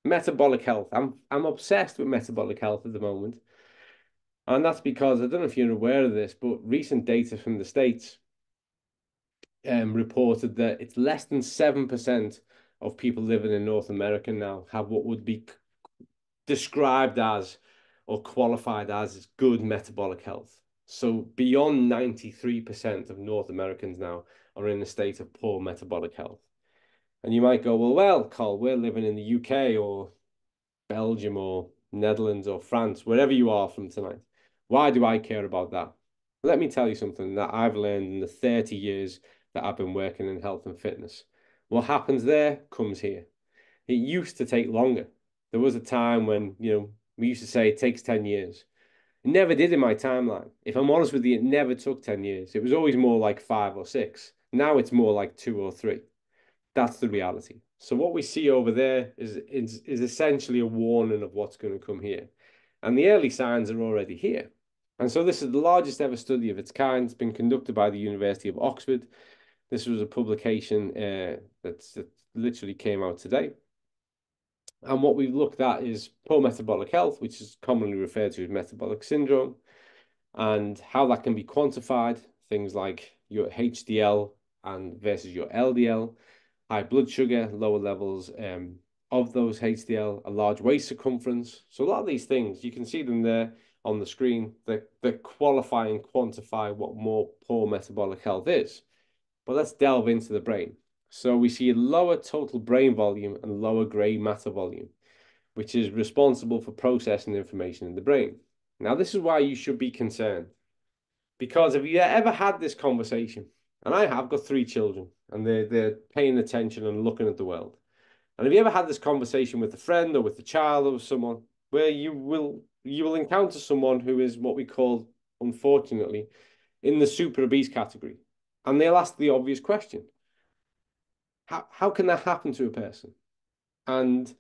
metabolic health. I'm obsessed with metabolic health at the moment. And that's because, I don't know if you're aware of this, but recent data from the States reported that it's less than 7% of people living in North America now have what would be described as or qualified as good metabolic health. So beyond 93% of North Americans now are in a state of poor metabolic health. And you might go, well, Col, we're living in the UK or Belgium or Netherlands or France, wherever you are from tonight. Why do I care about that? Let me tell you something that I've learned in the 30 years that I've been working in health and fitness. What happens there comes here. It used to take longer. There was a time when, we used to say it takes 10 years. It never did in my timeline. If I'm honest with you, it never took 10 years. It was always more like 5 or 6. Now it's more like 2 or 3. That's the reality. So what we see over there is essentially a warning of what's going to come here. And the early signs are already here. And so this is the largest ever study of its kind. It's been conducted by the University of Oxford. This was a publication that literally came out today. And what we've looked at is poor metabolic health, which is commonly referred to as metabolic syndrome, and how that can be quantified. Things like your HDL and versus your LDL, high blood sugar, lower levels of those HDL, a large waist circumference. So a lot of these things, you can see them there on the screen, that qualify and quantify what more poor metabolic health is. But let's delve into the brain. So we see a lower total brain volume and lower gray matter volume, which is responsible for processing information in the brain. Now, this is why you should be concerned. Because have you ever had this conversation? And I have got 3 children, and they're paying attention and looking at the world. And have you ever had this conversation with a friend or with a child or with someone where you will encounter someone who is what we call, unfortunately, in the super obese category? And they'll ask the obvious question. How can that happen to a person? And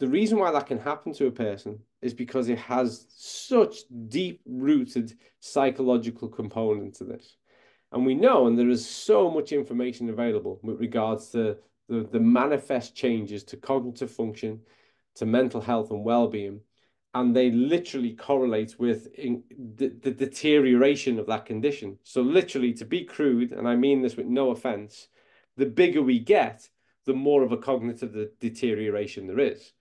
the reason why that can happen to a person is because it has such deep-rooted psychological component to this. And we know, and there is so much information available with regards to the manifest changes to cognitive function, to mental health and well-being, and they literally correlate with the deterioration of that condition. So literally, to be crude, and I mean this with no offense, the bigger we get, the more of a cognitive deterioration there is.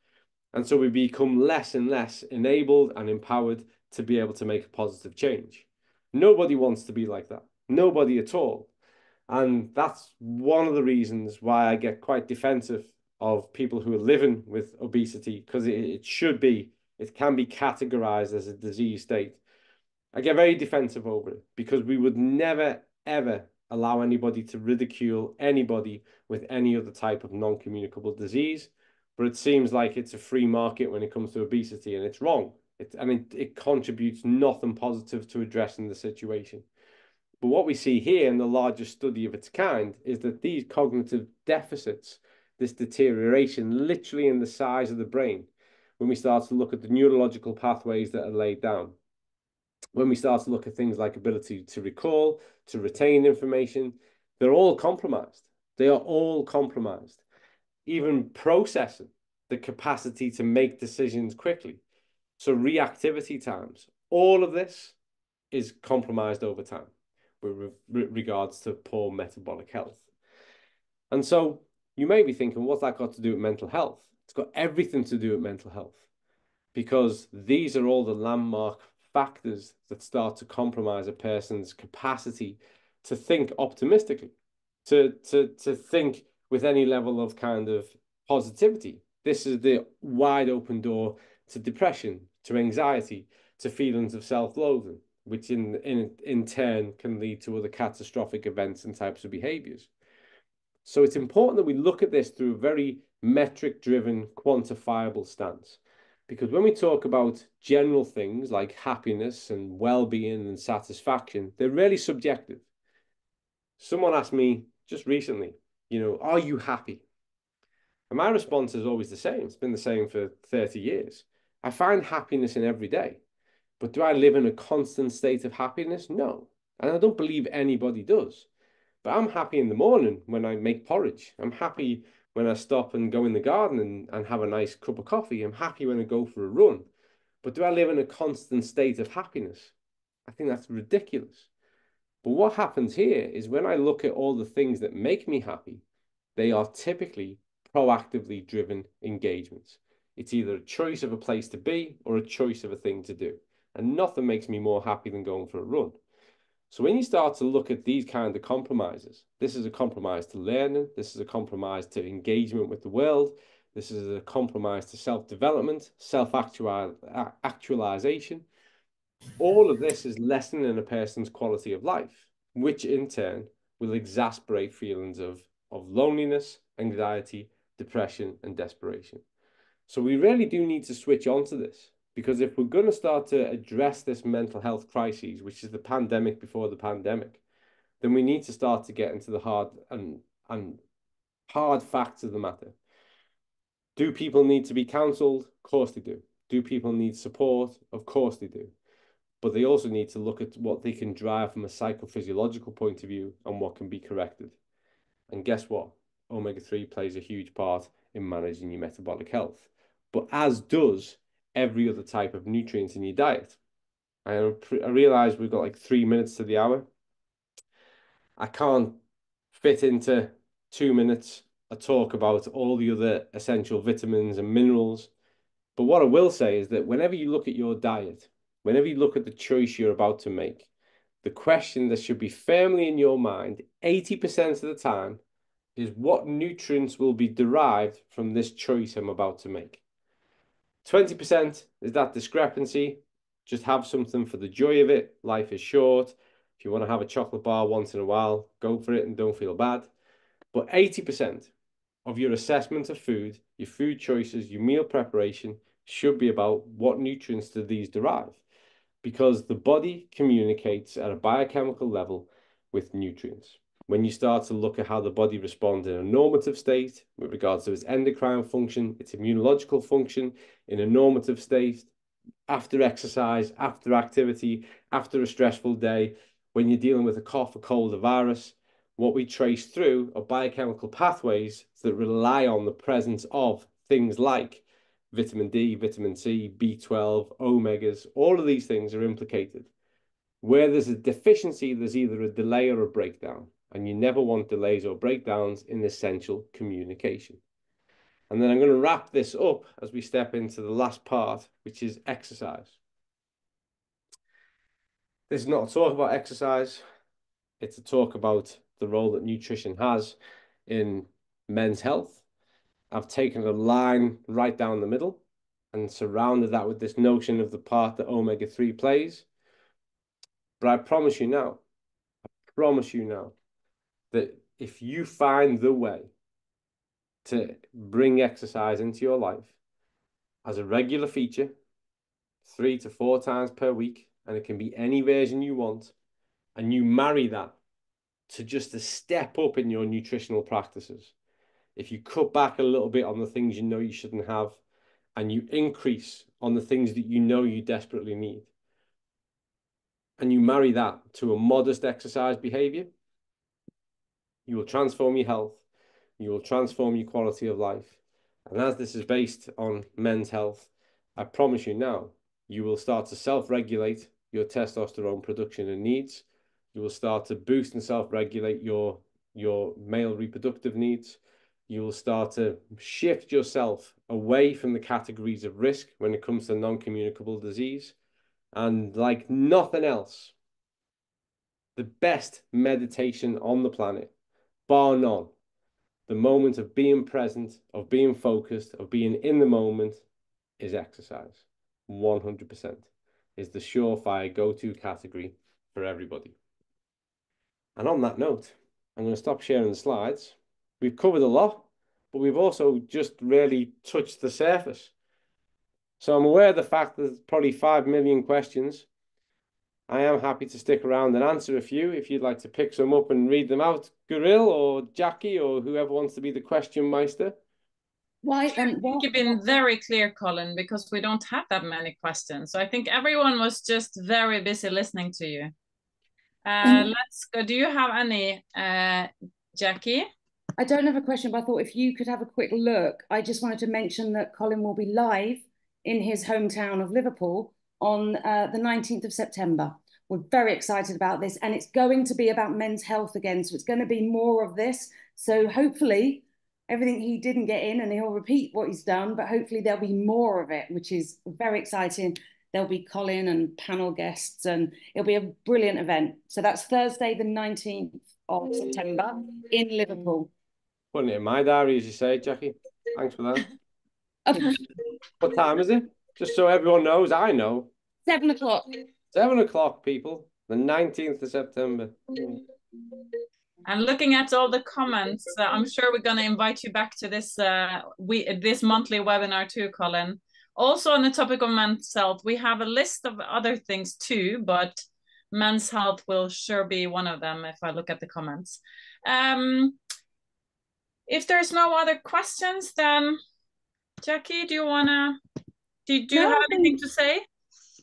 And so we become less and less enabled and empowered to be able to make a positive change. Nobody wants to be like that. Nobody at all. And that's one of the reasons why I get quite defensive of people who are living with obesity, because it can be categorized as a disease state. I get very defensive over it because we would never, ever allow anybody to ridicule anybody with any other type of non-communicable disease. But it seems like it's a free market when it comes to obesity, and it's wrong. It contributes nothing positive to addressing the situation. But what we see here in the largest study of its kind is that these cognitive deficits, this deterioration literally in the size of the brain, when we start to look at the neurological pathways that are laid down, when we start to look at things like ability to recall, to retain information, they're all compromised. They are all compromised. Even processing, the capacity to make decisions quickly. So reactivity times, all of this is compromised over time with regards to poor metabolic health. And so you may be thinking, what's that got to do with mental health? It's got everything to do with mental health, because these are all the landmark factors that start to compromise a person's capacity to think optimistically, to think with any level of kind of positivity. This is the wide open door to depression, to anxiety, to feelings of self-loathing, which in turn can lead to other catastrophic events and types of behaviors. So it's important that we look at this through a very metric-driven, quantifiable stance. Because when we talk about general things like happiness and well-being and satisfaction, they're really subjective. Someone asked me just recently, are you happy? And my response is always the same. It's been the same for 30 years. I find happiness in every day. But do I live in a constant state of happiness? No. And I don't believe anybody does. But I'm happy in the morning when I make porridge. I'm happy when I stop and go in the garden and have a nice cup of coffee. I'm happy when I go for a run. But do I live in a constant state of happiness? I think that's ridiculous. But what happens here is when I look at all the things that make me happy, they are typically proactively driven engagements. It's either a choice of a place to be or a choice of a thing to do. And nothing makes me more happy than going for a run. So when you start to look at these kind of compromises, this is a compromise to learning, this is a compromise to engagement with the world, This is a compromise to self-development, self-actualization. All of this is lessening a person's quality of life, which in turn will exacerbate feelings of loneliness, anxiety, depression, and desperation. So we really do need to switch on to this, because if we're going to start to address this mental health crisis, which is the pandemic before the pandemic, then we need to start to get into the hard facts of the matter. Do people need to be counseled? Of course they do. Do people need support? Of course they do. But they also need to look at what they can drive from a psychophysiological point of view and what can be corrected. And guess what? Omega-3 plays a huge part in managing your metabolic health, but as does every other type of nutrient in your diet. I realize we've got like 3 minutes to the hour. I can't fit into 2 minutes a talk about all the other essential vitamins and minerals. But what I will say is that whenever you look at your diet, whenever you look at the choice you're about to make, the question that should be firmly in your mind 80% of the time is, what nutrients will be derived from this choice I'm about to make? 20% is that discrepancy. Just have something for the joy of it. Life is short. If you want to have a chocolate bar once in a while, go for it and don't feel bad. But 80% of your assessment of food, your food choices, your meal preparation should be about what nutrients do these derive, because the body communicates at a biochemical level with nutrients. When you start to look at how the body responds in a normative state with regards to its endocrine function, its immunological function in a normative state, after exercise, after activity, after a stressful day, when you're dealing with a cough, a cold, a virus, what we trace through are biochemical pathways that rely on the presence of things like vitamin D, vitamin C, B12, omegas. All of these things are implicated. Where there's a deficiency, there's either a delay or a breakdown, and you never want delays or breakdowns in essential communication. And then I'm going to wrap this up as we step into the last part, which is exercise. This is not a talk about exercise. It's a talk about the role that nutrition has in men's health. I've taken a line right down the middle and surrounded that with this notion of the part that omega-3 plays. But I promise you now that if you find the way to bring exercise into your life as a regular feature, 3 to 4 times per week, and it can be any version you want, and you marry that to just a step up in your nutritional practices, if you cut back a little bit on the things you know you shouldn't have, and you increase on the things that you know you desperately need, and you marry that to a modest exercise behavior, you will transform your health, you will transform your quality of life. And as this is based on men's health, I promise you now, you will start to self-regulate your testosterone production and needs. You will start to boost and self-regulate your male reproductive needs. You will start to shift yourself away from the categories of risk when it comes to non-communicable disease. And like nothing else, the best meditation on the planet, bar none, the moment of being present, of being focused, of being in the moment, is exercise. 100% is the surefire go-to category for everybody. And on that note, I'm going to stop sharing the slides. We've covered a lot, but we've also just really touched the surface. So I'm aware of the fact that there's probably 5 million questions. I am happy to stick around and answer a few if you'd like to pick some up and read them out, Guril or Jackie or whoever wants to be the question meister. Why? You've been very clear, Colin, because we don't have that many questions. So I think everyone was just very busy listening to you. Let's go. Do you have any, Jackie? I don't have a question, but I thought if you could have a quick look. I just wanted to mention that Colin will be live in his hometown of Liverpool on the 19th of September. We're very excited about this, and it's going to be about men's health again. So it's going to be more of this. So hopefully everything he didn't get in, and he'll repeat what he's done, but hopefully there'll be more of it, which is very exciting. There'll be Colin and panel guests, and it'll be a brilliant event. So that's Thursday, the 19th of September in Liverpool. Putting it in my diary, as you say, Jackie. Thanks for that. What time is it? Just so everyone knows, I know. 7 o'clock. 7 o'clock, people. The 19th of September. And looking at all the comments, I'm sure we're going to invite you back to this this monthly webinar too, Colin. Also on the topic of men's health, we have a list of other things too, but men's health will sure be one of them if I look at the comments. If there's no other questions, then Jackie, do you have anything to say?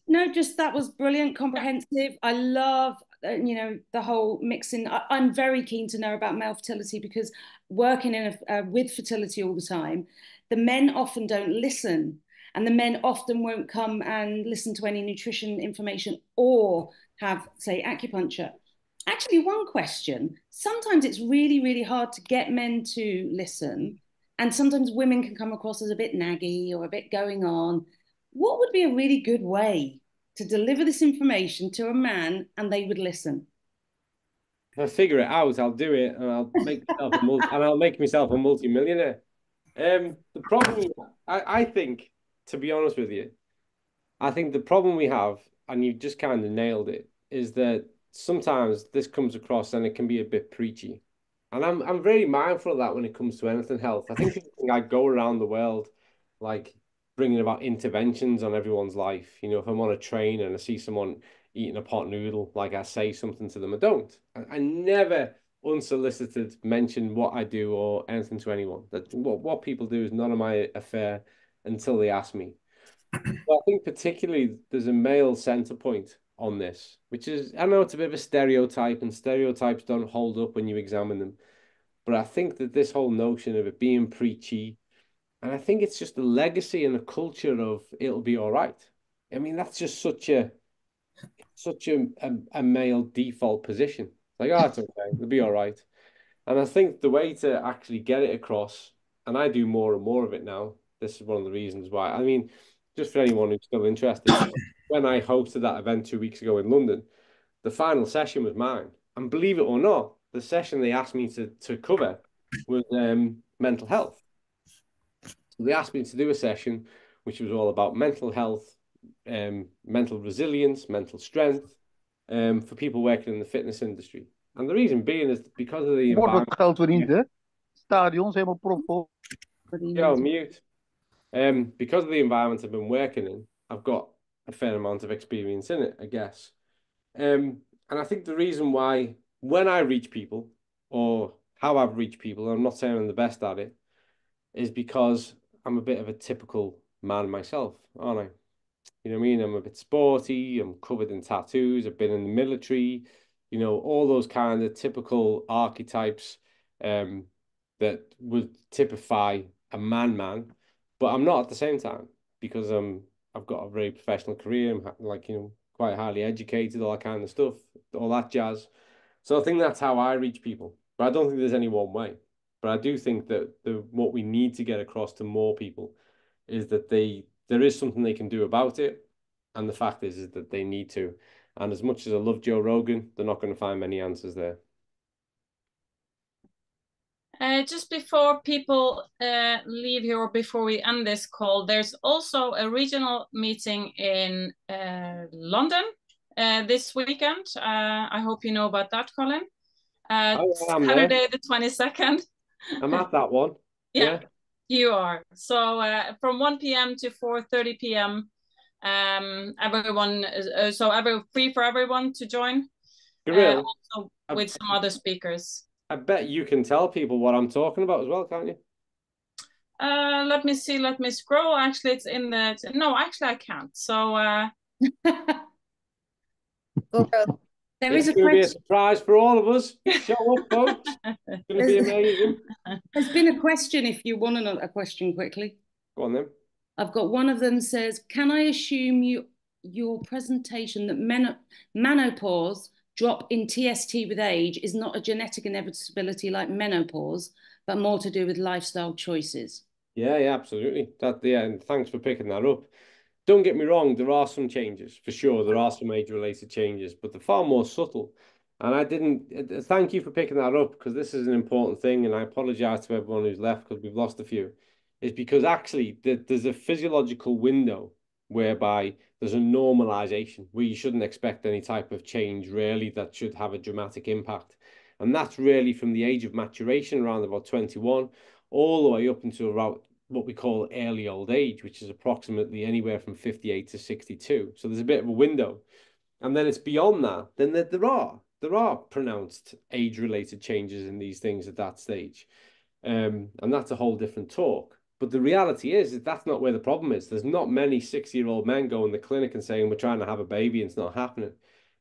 No, just that was brilliant, comprehensive. I love, the whole mixing. I'm very keen to know about male fertility because working with fertility all the time, the men often don't listen. And the men often won't come and listen to any nutrition information or have, say, acupuncture. Actually, one question. Sometimes it's really, really hard to get men to listen. And sometimes women can come across as a bit naggy or a bit going on. What would be a really good way to deliver this information to a man and they would listen? If I figure it out, I'll do it, and I'll make myself a multi-millionaire. The problem, I think, to be honest with you, I think the problem we have, and you've just kind of nailed it, is that sometimes this comes across and it can be a bit preachy. And I'm very mindful of that when it comes to anything health. I think people think I go around the world like bringing about interventions on everyone's life. You know, if I'm on a train and I see someone eating a pot noodle, like I say something to them. I don't. I never unsolicited mention what I do or anything to anyone. That what people do is none of my affair until they ask me. So I think particularly there's a male center point on this, which is, I know it's a bit of a stereotype, and stereotypes don't hold up when you examine them. But I think that this whole notion of it being preachy, and I think it's just a legacy and a culture of it'll be all right. I mean, that's just such a male default position. Like, oh, it's okay, it'll be all right. And I think the way to actually get it across, and I do more and more of it now, this is one of the reasons why. I mean, just for anyone who's still interested, when I hosted that event 2 weeks ago in London, the final session was mine. And believe it or not, the session they asked me to cover was mental health. So they asked me to do a session which was all about mental health, mental resilience, mental strength, for people working in the fitness industry. And the reason being is because of the environment. Wordt geld verdiend, hè? Stadions helemaal propvol. Yo, mute. Because of the environment I've been working in, I've got a fair amount of experience in it, I guess. And I think the reason why, when I reach people, or how I've reached people, I'm not saying I'm the best at it, is because I'm a bit of a typical man myself, aren't I? You know what I mean? I'm a bit sporty, I'm covered in tattoos, I've been in the military, you know, all those kind of typical archetypes that would typify a man, but I'm not at the same time, because I've got a very professional career. I'm like, you know, quite highly educated, all that kind of stuff, all that jazz. So I think that's how I reach people. But I don't think there's any one way. But I do think that what we need to get across to more people is that there is something they can do about it. And the fact is that they need to. And as much as I love Joe Rogan, they're not going to find many answers there. Just before people leave here, or before we end this call, there's also a regional meeting in London this weekend. I hope you know about that, Colin. Saturday the 22nd. I'm at that one. Yeah, you are. So from 1 p.m. to 4:30 p.m. Everyone, free for everyone to join. Also with some other speakers. I bet you can tell people what I'm talking about as well, can't you? Let me see. Let me scroll. Actually, it's in the... No, actually, I can't. So... There is going to be a surprise for all of us. Show up, folks. It's going to be amazing. There's been a question, if you want a question quickly. Go on then. I've got one of them says, can I assume your presentation that menopause drop in TST with age is not a genetic inevitability like menopause, but more to do with lifestyle choices? Yeah, absolutely. And thanks for picking that up. Don't get me wrong, there are some changes, for sure. There are some age-related changes, but they're far more subtle. And thank you for picking that up, because this is an important thing, and I apologize to everyone who's left because we've lost a few. is because actually there's a physiological window whereby there's a normalization where you shouldn't expect any type of change really that should have a dramatic impact. And that's really from the age of maturation around about 21 all the way up into about what we call early old age, which is approximately anywhere from 58 to 62. So there's a bit of a window. And then it's beyond that. Then there are pronounced age-related changes in these things at that stage. And that's a whole different talk. But the reality is that that's not where the problem is. There's not many 60-year-old men going in the clinic and saying, we're trying to have a baby and it's not happening.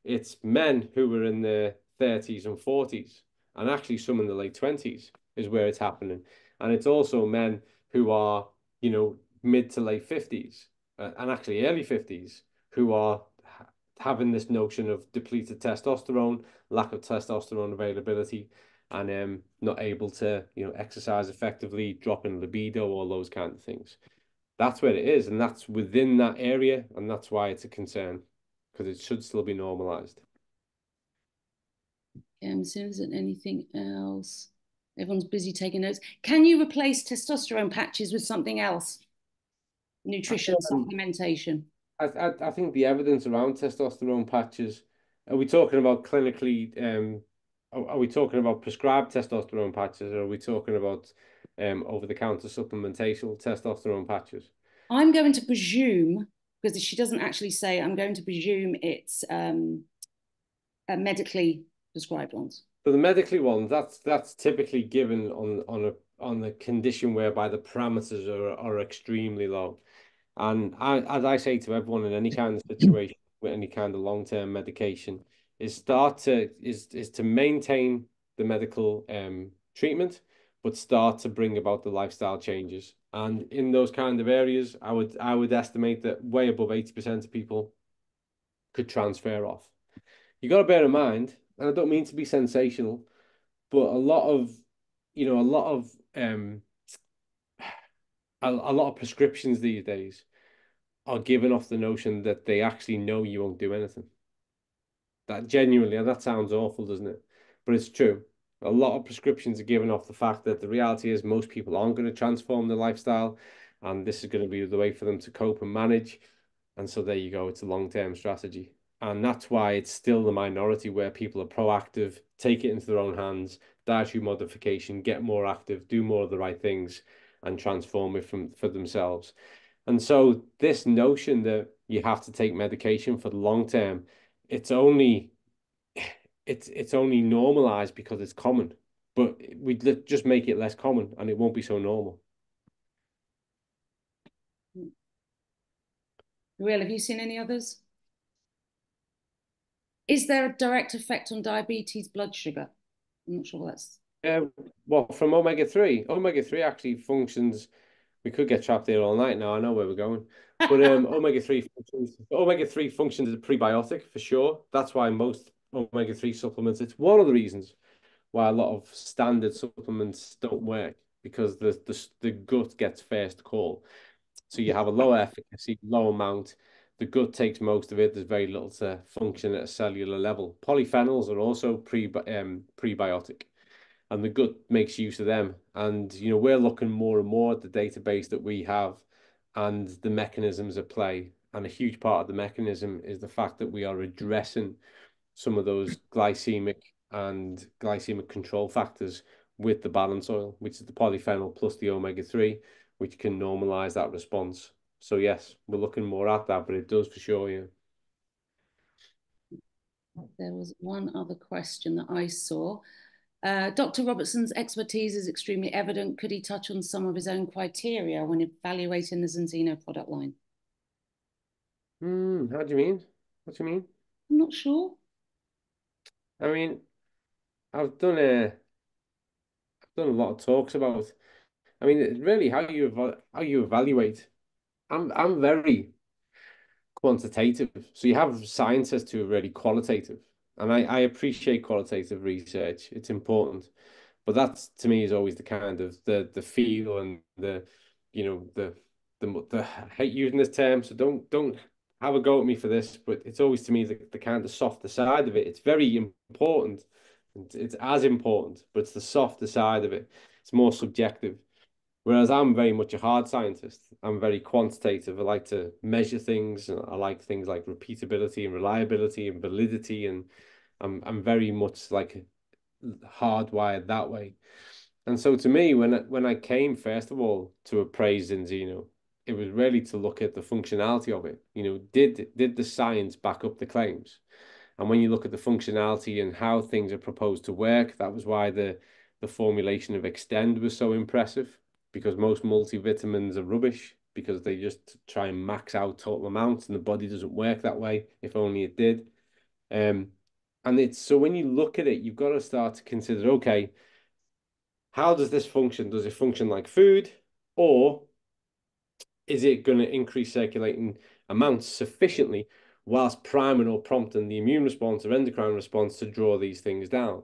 It's men who are in their 30s and 40s, and actually some in the late 20s is where it's happening. And it's also men who are, you know, mid to late 50s and actually early 50s who are having this notion of depleted testosterone, lack of testosterone availability, and not able to, you know, exercise effectively, dropping libido, all those kind of things. That's where it is, and that's within that area, and that's why it's a concern, because it should still be normalized. So is there anything else? Everyone's busy taking notes. Can you replace testosterone patches with something else? Nutrition, supplementation. I think the evidence around testosterone patches, are we talking about clinically, are we talking about prescribed testosterone patches, or are we talking about over-the-counter supplementation testosterone patches? I'm going to presume, because she doesn't actually say, I'm going to presume it's medically prescribed ones. So the medically ones, that's typically given on a condition whereby the parameters are extremely low. And as I say to everyone in any kind of situation with any kind of long-term medication, is to maintain the medical treatment, but start to bring about the lifestyle changes. And in those kind of areas, I would estimate that way above 80% of people could transfer off. You got to bear in mind, and I don't mean to be sensational, but a lot of prescriptions these days are given off the notion that they actually know you won't do anything. That genuinely, and that sounds awful, doesn't it? But it's true. A lot of prescriptions are given off the fact that the reality is most people aren't going to transform their lifestyle, and this is going to be the way for them to cope and manage. And so there you go. It's a long-term strategy. And that's why it's still the minority where people are proactive, take it into their own hands, dietary modification, get more active, do more of the right things, and transform it for themselves. And so this notion that you have to take medication for the long term, it's only normalized because it's common. But we just make it less common and it won't be so normal. Will, have you seen any others? Is there a direct effect on diabetes blood sugar? I'm not sure what that's. Well, from omega-3. Omega-3 actually functions. We could get trapped here all night now. I know where we're going. But omega-3 functions as a prebiotic for sure. That's why most omega-3 supplements, it's one of the reasons why a lot of standard supplements don't work, because the gut gets first call. So you have a lower efficacy, low amount. The gut takes most of it. There's very little to function at a cellular level. Polyphenols are also prebiotic, and the gut makes use of them. And, you know, we're looking more and more at the database that we have and the mechanisms at play. And a huge part of the mechanism is the fact that we are addressing some of those glycemic and glycemic control factors with the balance oil, which is the polyphenol plus the omega-3, which can normalize that response. So yes, we're looking more at that, but it does for sure, yeah. There was one other question that I saw. Dr. Robertson's expertise is extremely evident. Could he touch on some of his own criteria when evaluating the Enzino product line? How do you mean? What do you mean? I'm not sure. I mean, I've done a lot of talks about. I mean, it's really how you evaluate. I'm very quantitative. So you have scientists who are really qualitative, and I appreciate qualitative research. It's important, but that's to me is always the kind of the feel and the I hate using this term, so don't have a go at me for this, but it's always to me the kind of softer side of it. It's very important. It's as important, but it's the softer side of it. It's more subjective. Whereas I'm very much a hard scientist. I'm very quantitative. I like to measure things, and I like things like repeatability and reliability and validity. And I'm very much like hardwired that way. And so to me, when I came first of all to appraise Enzino, it was really to look at the functionality of it. You know, did the science back up the claims? And when you look at the functionality and how things are proposed to work, that was why the formulation of Extend was so impressive, because most multivitamins are rubbish because they just try and max out total amounts, and the body doesn't work that way. If only it did. And it's so when you look at it, you've got to start to consider, okay, how does this function? Does it function like food, or is it going to increase circulating amounts sufficiently whilst priming or prompting the immune response or endocrine response to draw these things down?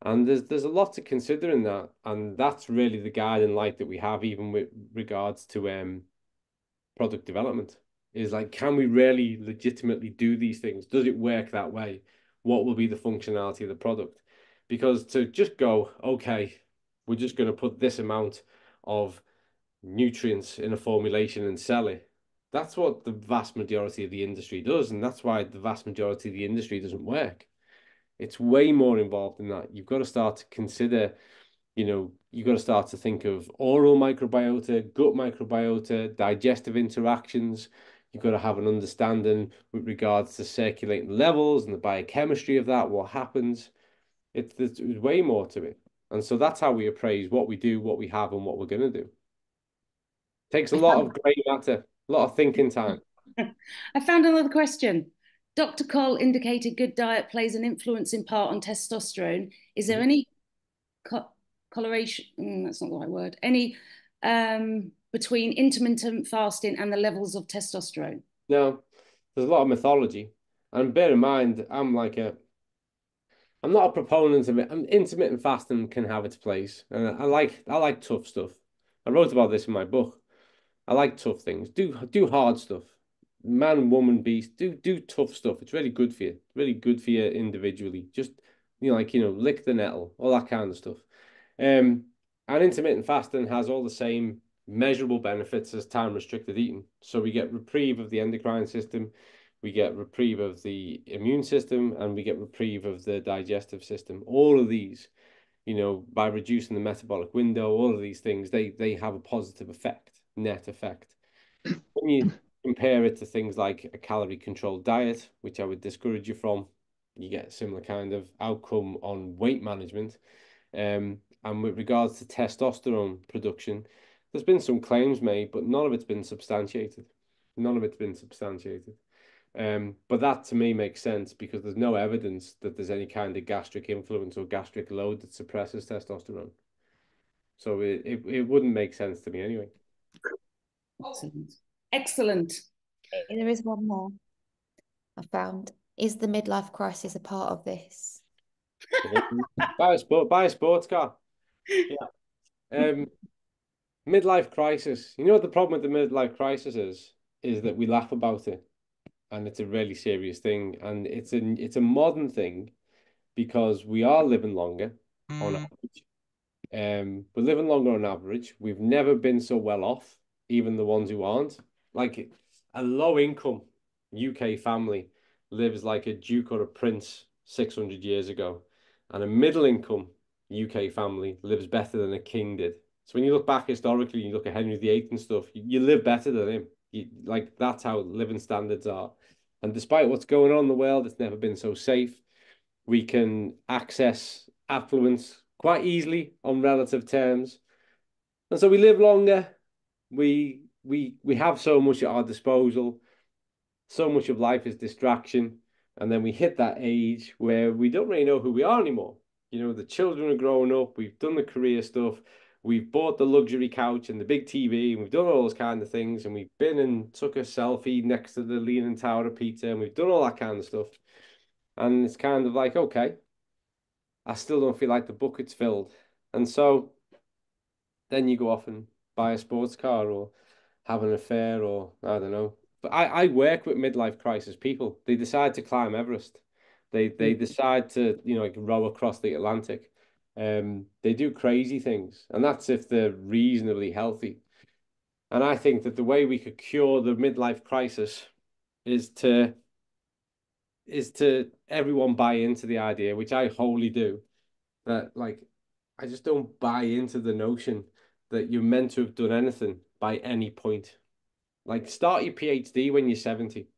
And there's a lot to consider in that, and that's really the guiding light that we have, even with regards to product development. Is like, can we really legitimately do these things? Does it work that way? What will be the functionality of the product? Because to just go, okay, we're just going to put this amount of nutrients in a formulation and sell it. That's what the vast majority of the industry does, and that's why the vast majority of the industry doesn't work. It's way more involved than that. You've got to start to consider, you've got to start to think of oral microbiota, gut microbiota, digestive interactions. You've got to have an understanding with regards to circulating levels and the biochemistry of that, what happens. There's way more to it. And so that's how we appraise what we do, what we have, and what we're going to do. Takes a lot of grey matter, a lot of thinking time. I found another question. Dr. Cole indicated good diet plays an influence in part on testosterone. Is there any correlation? That's not the right word. Any between intermittent fasting and the levels of testosterone? No, there's a lot of mythology, and bear in mind, I'm not a proponent of it. Intermittent fasting can have its place, and I like tough stuff. I wrote about this in my book. I like tough things. Do hard stuff. Man, woman, beast. Do tough stuff. It's really good for you. It's really good for you individually. Just lick the nettle, all that kind of stuff. And intermittent fasting has all the same measurable benefits as time restricted eating. So we get reprieve of the endocrine system, we get reprieve of the immune system, and we get reprieve of the digestive system. All of these, by reducing the metabolic window, all of these things, they have a positive effect, net effect. When you compare it to things like a calorie controlled diet, which I would discourage you from, you get a similar kind of outcome on weight management. And with regards to testosterone production, there's been some claims made, but none of it's been substantiated. None of it's been substantiated. But that to me makes sense because there's no evidence that there's any kind of gastric influence or gastric load that suppresses testosterone. So it wouldn't make sense to me anyway. Excellent. Excellent. There is one more I found. Is the midlife crisis a part of this? Buy a sports car. Yeah. Midlife crisis. You know what the problem with the midlife crisis is that we laugh about it, and it's a really serious thing, and it's a modern thing because we are living longer on average. We're living longer on average. We've never been so well off, even the ones who aren't. Like a low income UK family lives like a duke or a prince 600 years ago, and a middle income UK family lives better than a king did. So when you look back historically, you look at Henry VIII and stuff, you live better than him. That's how living standards are. And despite what's going on in the world, it's never been so safe. We can access affluence quite easily on relative terms. And so we live longer. We have so much at our disposal. So much of life is distraction. And then we hit that age where we don't really know who we are anymore. The children are growing up. We've done the career stuff. We've bought the luxury couch and the big TV, and we've done all those kind of things. And we've been and took a selfie next to the Leaning Tower of Pizza, and we've done all that kind of stuff. And it's kind of like, okay, I still don't feel like the bucket's filled. And so then you go off and buy a sports car or have an affair or I don't know. But I work with midlife crisis people. They decide to climb Everest. They decide to, row across the Atlantic. They do crazy things, and that's if they're reasonably healthy. And I think that the way we could cure the midlife crisis is to everyone buy into the idea, which I wholly do, that like I just don't buy into the notion that you're meant to have done anything by any point. Like start your PhD when you're 70.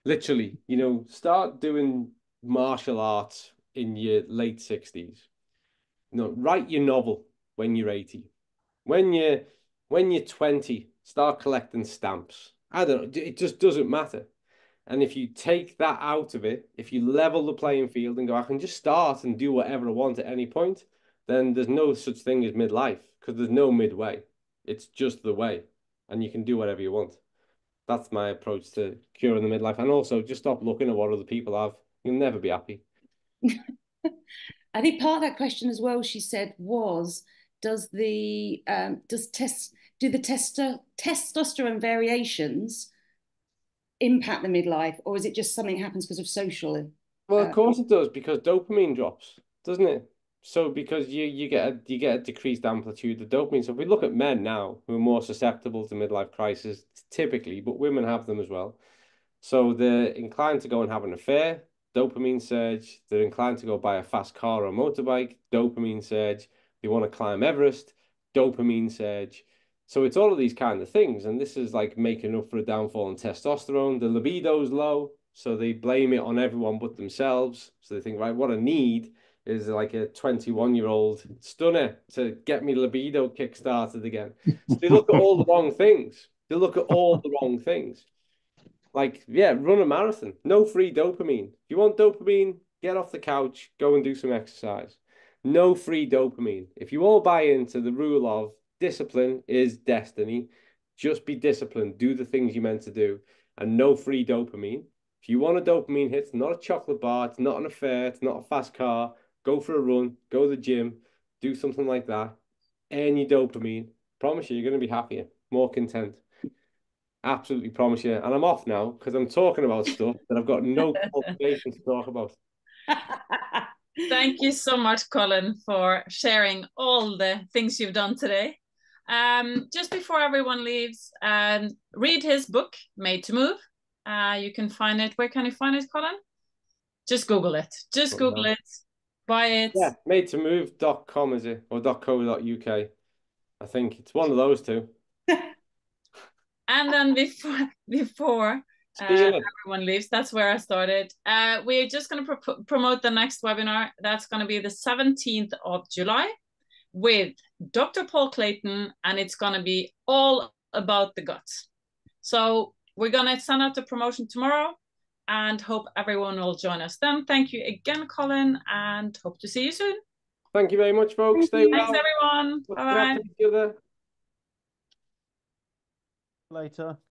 Literally, you know, start doing martial arts in your late 60s. You know, write your novel when you're 80. When you're 20, start collecting stamps. I don't know, it just doesn't matter. And if you take that out of it, if you level the playing field and go, I can just start and do whatever I want at any point, then there's no such thing as midlife because there's no midway. It's just the way, and you can do whatever you want. That's my approach to curing the midlife. And also just stop looking at what other people have. You'll never be happy. I think part of that question as well, she said, was do the testosterone variations impact the midlife, or is it just something happens because of social? Well, of course it does, because dopamine drops, doesn't it? So because you get a decreased amplitude of dopamine. So if we look at men now who are more susceptible to midlife crisis, typically, but women have them as well. So they're inclined to go and have an affair, dopamine surge. They're inclined to go buy a fast car or a motorbike, dopamine surge. They want to climb Everest, dopamine surge. So it's all of these kind of things. And this is like making up for a downfall in testosterone. The libido's low, so they blame it on everyone but themselves. So they think, right, what I need is like a 21-year-old stunner to get me libido kick-started again. So they look at all the wrong things. They look at all the wrong things. Like, yeah, run a marathon. No free dopamine. If you want dopamine, get off the couch, go and do some exercise. No free dopamine. If you all buy into the rule of discipline is destiny, just be disciplined, do the things you're meant to do, and no free dopamine. If you want a dopamine hit, it's not a chocolate bar, it's not an affair, it's not a fast car, go for a run, go to the gym, do something like that, earn your dopamine. Promise you, you're going to be happier, more content. Absolutely promise you. And I'm off now because I'm talking about stuff that I've got no qualification to talk about. Thank you so much, Colin, for sharing all the things you've done today. Just before everyone leaves, read his book, Made to Move. You can find it. Where can you find it, Colin? Just Google it. Just Google it. Buy it. Yeah, madetomove.com, is it? Or .co.uk. I think it's one of those two. And then before everyone leaves, that's where I started. We're just going to promote the next webinar. That's going to be the 17th of July with Dr. Paul Clayton, and it's going to be all about the guts. So we're going to send out the promotion tomorrow and hope everyone will join us then. Thank you again, Colin, and hope to see you soon. Thank you very much, folks. Stay well. Thanks, everyone. Bye-bye. Later.